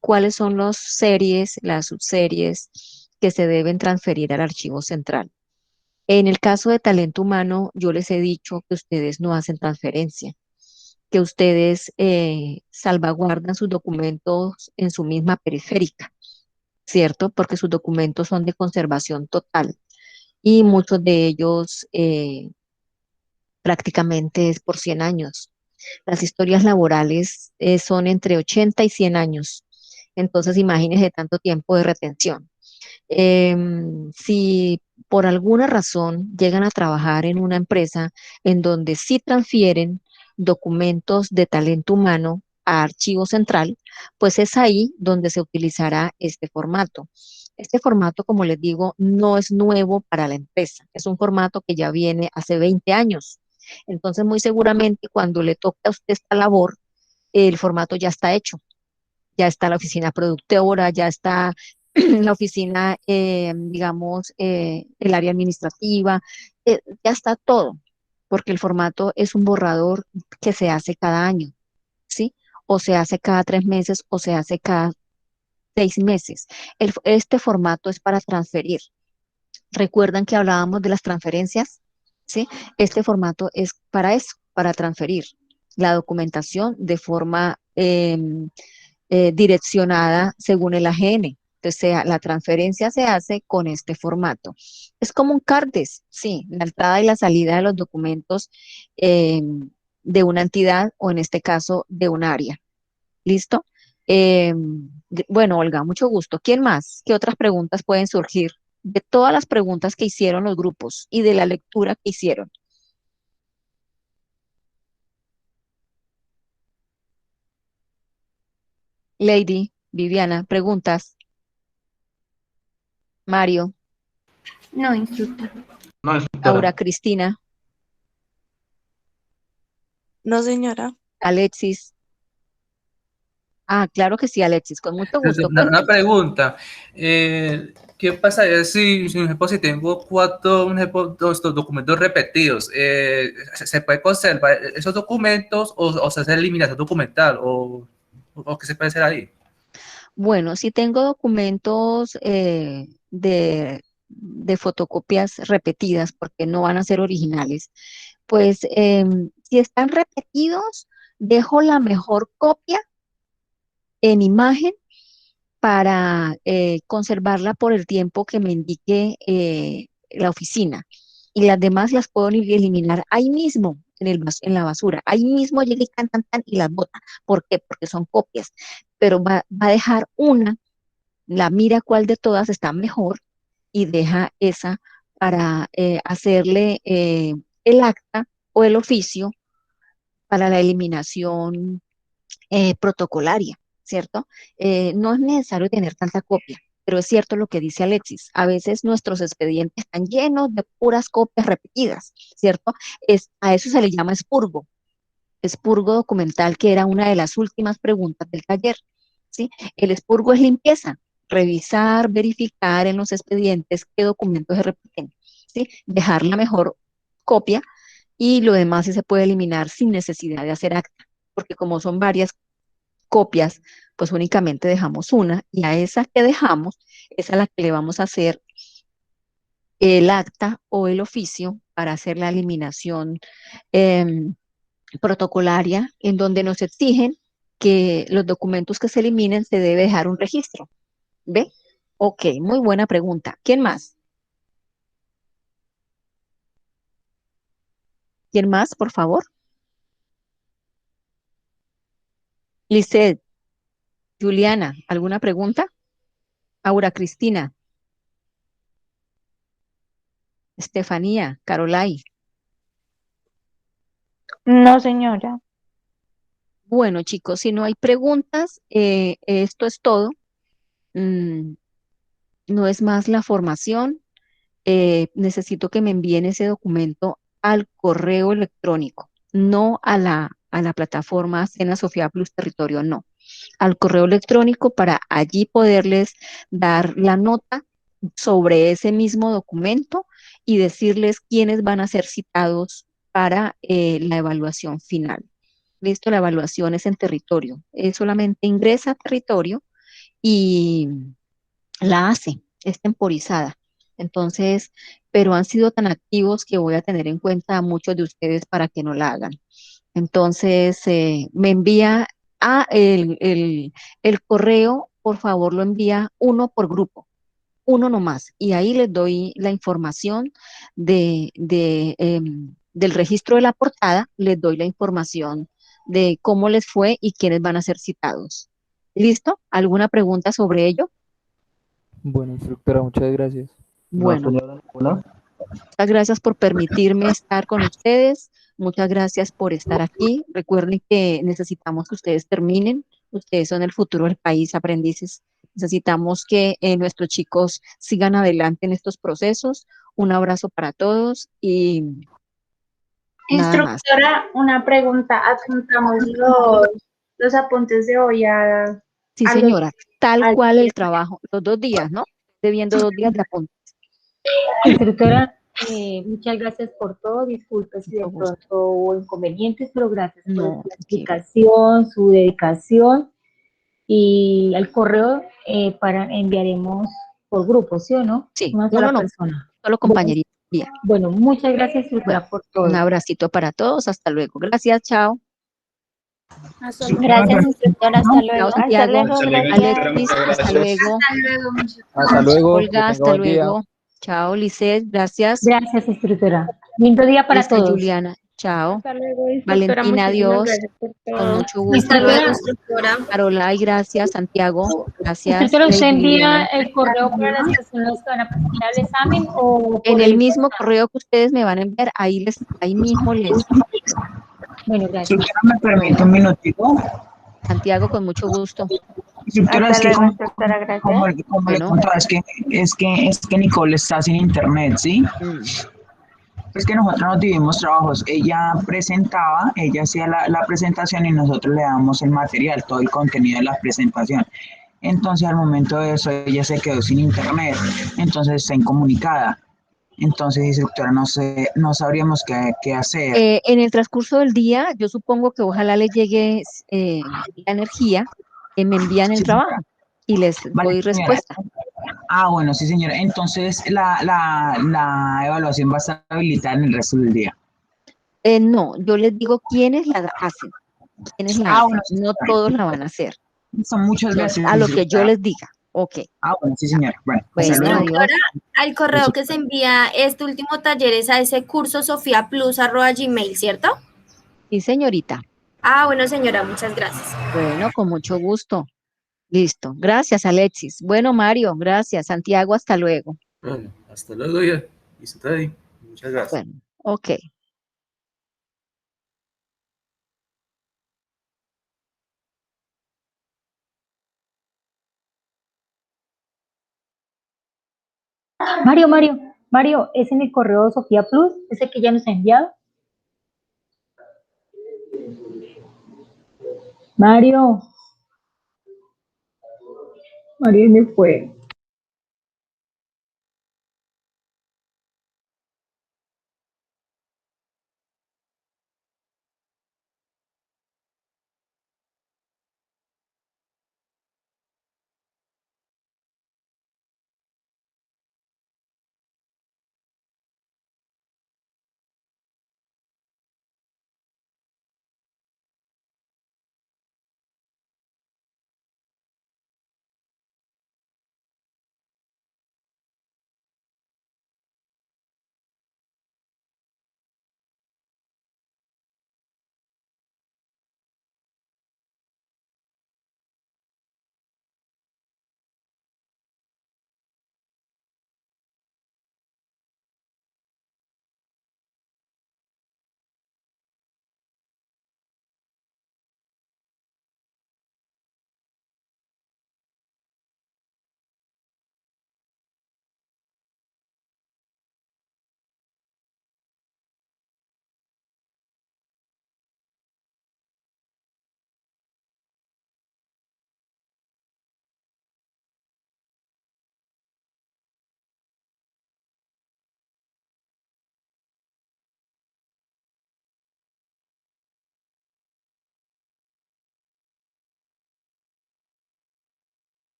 cuáles son las series, las subseries que se deben transferir al archivo central. En el caso de talento humano, yo les he dicho que ustedes no hacen transferencia, que ustedes salvaguardan sus documentos en su misma periférica, ¿cierto? Porque sus documentos son de conservación total y muchos de ellos prácticamente es por 100 años. Las historias laborales son entre 80 y 100 años. Entonces, imagínense tanto tiempo de retención. Si por alguna razón llegan a trabajar en una empresa en donde sí transfieren documentos de talento humano a archivo central, pues es ahí donde se utilizará este formato. Este formato, como les digo, no es nuevo para la empresa, es un formato que ya viene hace 20 años. Entonces, muy seguramente cuando le toque a usted esta labor, el formato ya está hecho, ya está la oficina productora, ya está la oficina, digamos, el área administrativa, ya está todo, porque el formato es un borrador que se hace cada año, ¿sí? O se hace cada 3 meses o se hace cada 6 meses. Este formato es para transferir. ¿Recuerdan que hablábamos de las transferencias? ¿Sí? Este formato es para eso, para transferir la documentación de forma direccionada según el AGN. Entonces, la transferencia se hace con este formato. Es como un CARDES, sí, la entrada y la salida de los documentos de una entidad o en este caso de un área. ¿Listo? Bueno, Olga, mucho gusto. ¿Quién más? ¿Qué otras preguntas pueden surgir de todas las preguntas que hicieron los grupos y de la lectura que hicieron? Lady, Viviana, preguntas. Mario, No, instructor. No, instructora. Aura Cristina, No, señora. Alexis. Ah, claro que sí, Alexis, con mucho gusto. Una pregunta. ¿Qué pasaría si un ejemplo, si tengo un ejemplo, estos documentos repetidos? ¿Se puede conservar esos documentos o se hace eliminación documental? ¿O qué se puede hacer ahí? Bueno, si tengo documentos de fotocopias repetidas, porque no van a ser originales, pues si están repetidos, dejo la mejor copia en imagen para conservarla por el tiempo que me indique la oficina. Y las demás las puedo eliminar ahí mismo, en la basura. Ahí mismo llega y tan, y las bota. ¿Por qué? Porque son copias. Pero va a dejar una, la mira cuál de todas está mejor y deja esa para hacerle el acta o el oficio para la eliminación protocolaria, ¿cierto? No es necesario tener tanta copia, pero es cierto lo que dice Alexis. A veces nuestros expedientes están llenos de puras copias repetidas, ¿cierto? A eso se le llama expurgo documental, que era una de las últimas preguntas del taller, ¿sí? El expurgo es limpieza, revisar, verificar en los expedientes qué documentos se repiten, ¿sí? Dejar la mejor copia y lo demás sí se puede eliminar sin necesidad de hacer acta, porque como son varias copias, pues únicamente dejamos una y a esa que dejamos es a la que le vamos a hacer el acta o el oficio para hacer la eliminación protocolaria, en donde nos exigen que los documentos que se eliminen se debe dejar un registro. ¿Ve? Ok, muy buena pregunta. ¿Quién más? ¿Quién más, por favor? Lisset, Juliana, ¿alguna pregunta? Aura Cristina, Estefanía, Carolai. No, señora. Bueno, chicos, si no hay preguntas, esto es todo. Mm, no es más la formación. Necesito que me envíen ese documento al correo electrónico, no a la plataforma Cena Sofía Plus Territorio, no, al correo electrónico para allí poderles dar la nota sobre ese mismo documento y decirles quiénes van a ser citados para la evaluación final. Listo, la evaluación es en territorio. Solamente ingresa a territorio y la hace, es temporizada. Entonces, pero han sido tan activos que voy a tener en cuenta a muchos de ustedes para que no la hagan. Entonces, me envía el correo, por favor, lo envía uno por grupo, uno nomás, y ahí les doy la información del registro de la portada, les doy la información de cómo les fue y quiénes van a ser citados. ¿Listo? ¿Alguna pregunta sobre ello? Bueno, instructora, muchas gracias. Bueno, señora, ¿una? muchas gracias por permitirme estar con ustedes. Muchas gracias por estar aquí. Recuerden que necesitamos que ustedes terminen. Ustedes son el futuro del país, aprendices. Necesitamos que nuestros chicos sigan adelante en estos procesos. Un abrazo para todos y nada más. Instructora, una pregunta. Adjuntamos los apuntes de hoy Sí, a los... señora, tal al- cual el trabajo, los 2 días, ¿no? Debiendo 2 días de apuntes. Instructora, muchas gracias por todo. Disculpe si de Mucho gusto. pronto hubo inconvenientes, pero gracias por No, su tranquila. explicación, su dedicación y el correo enviaremos por grupo, ¿sí o no? Sí, Una uno sola no, persona. solo compañerito. Bien. Bueno, muchas gracias, instructora, Bueno, por un todo. abracito para todos. Hasta luego. Gracias, chao. Hasta luego. Gracias, instructora. Hasta Chao, luego. Santiago. Hasta luego, Alexis, instructora, muchas hasta gracias. luego. Hasta luego, muchas Hasta luego, que Olga, tenga hasta buen día. luego. Chao, Lisset, gracias. Gracias, instructora. Lindo día para Esta todos. Juliana, chao. Hasta luego, instructora. Valentina, Muchísimas adiós. gracias por Con todo. mucho Hasta gusto. luego, instructora. Carolai, gracias. Santiago, gracias. Instructora, ¿usted Lady envía Liliana. el correo para las personas que van a presentar el examen o En por el el mismo WhatsApp? correo que ustedes me van a enviar, ahí mismo les. Bueno, gracias. Instructora, ¿me permite un minutico? Santiago, con mucho gusto. Instructora, Hasta es que luego, como, instructora. Gracias. como le Bueno. contaba, es que Nicole está sin internet, ¿sí? Es que nosotros nos dividimos trabajos. Ella presentaba, ella hacía la presentación y nosotros le damos el material, todo el contenido de la presentación. Entonces, al momento de eso, ella se quedó sin internet, entonces está incomunicada. Entonces, instructora, no sé, no sabríamos qué hacer. En el transcurso del día, yo supongo que ojalá les llegue la energía, me envían el trabajo y les Vale, doy señora. respuesta. Bueno, sí, señora. Entonces, la evaluación va a estar habilitada en el resto del día. No, yo les digo quiénes la hacen, quiénes la hacen. Bueno, sí, No señora. todos la van a hacer. Listo, muchas Entonces, gracias. a lo que yo instructora. les diga. Ok. Bueno, sí, señora. Bueno, hasta Bueno, luego. adiós. Instructora, al correo que se envía este último taller es a ese curso sofiaplus@gmail, ¿cierto? Sí, señorita. Bueno, señora, muchas gracias. Bueno, con mucho gusto. Listo. Gracias, Alexis. Bueno, Mario, gracias. Santiago, hasta luego. Bueno, hasta luego ya. Y muchas gracias. Bueno, ok. Mario, ¿es en el correo Sofía Plus? ¿Ese que ya nos ha enviado? Mario me fue.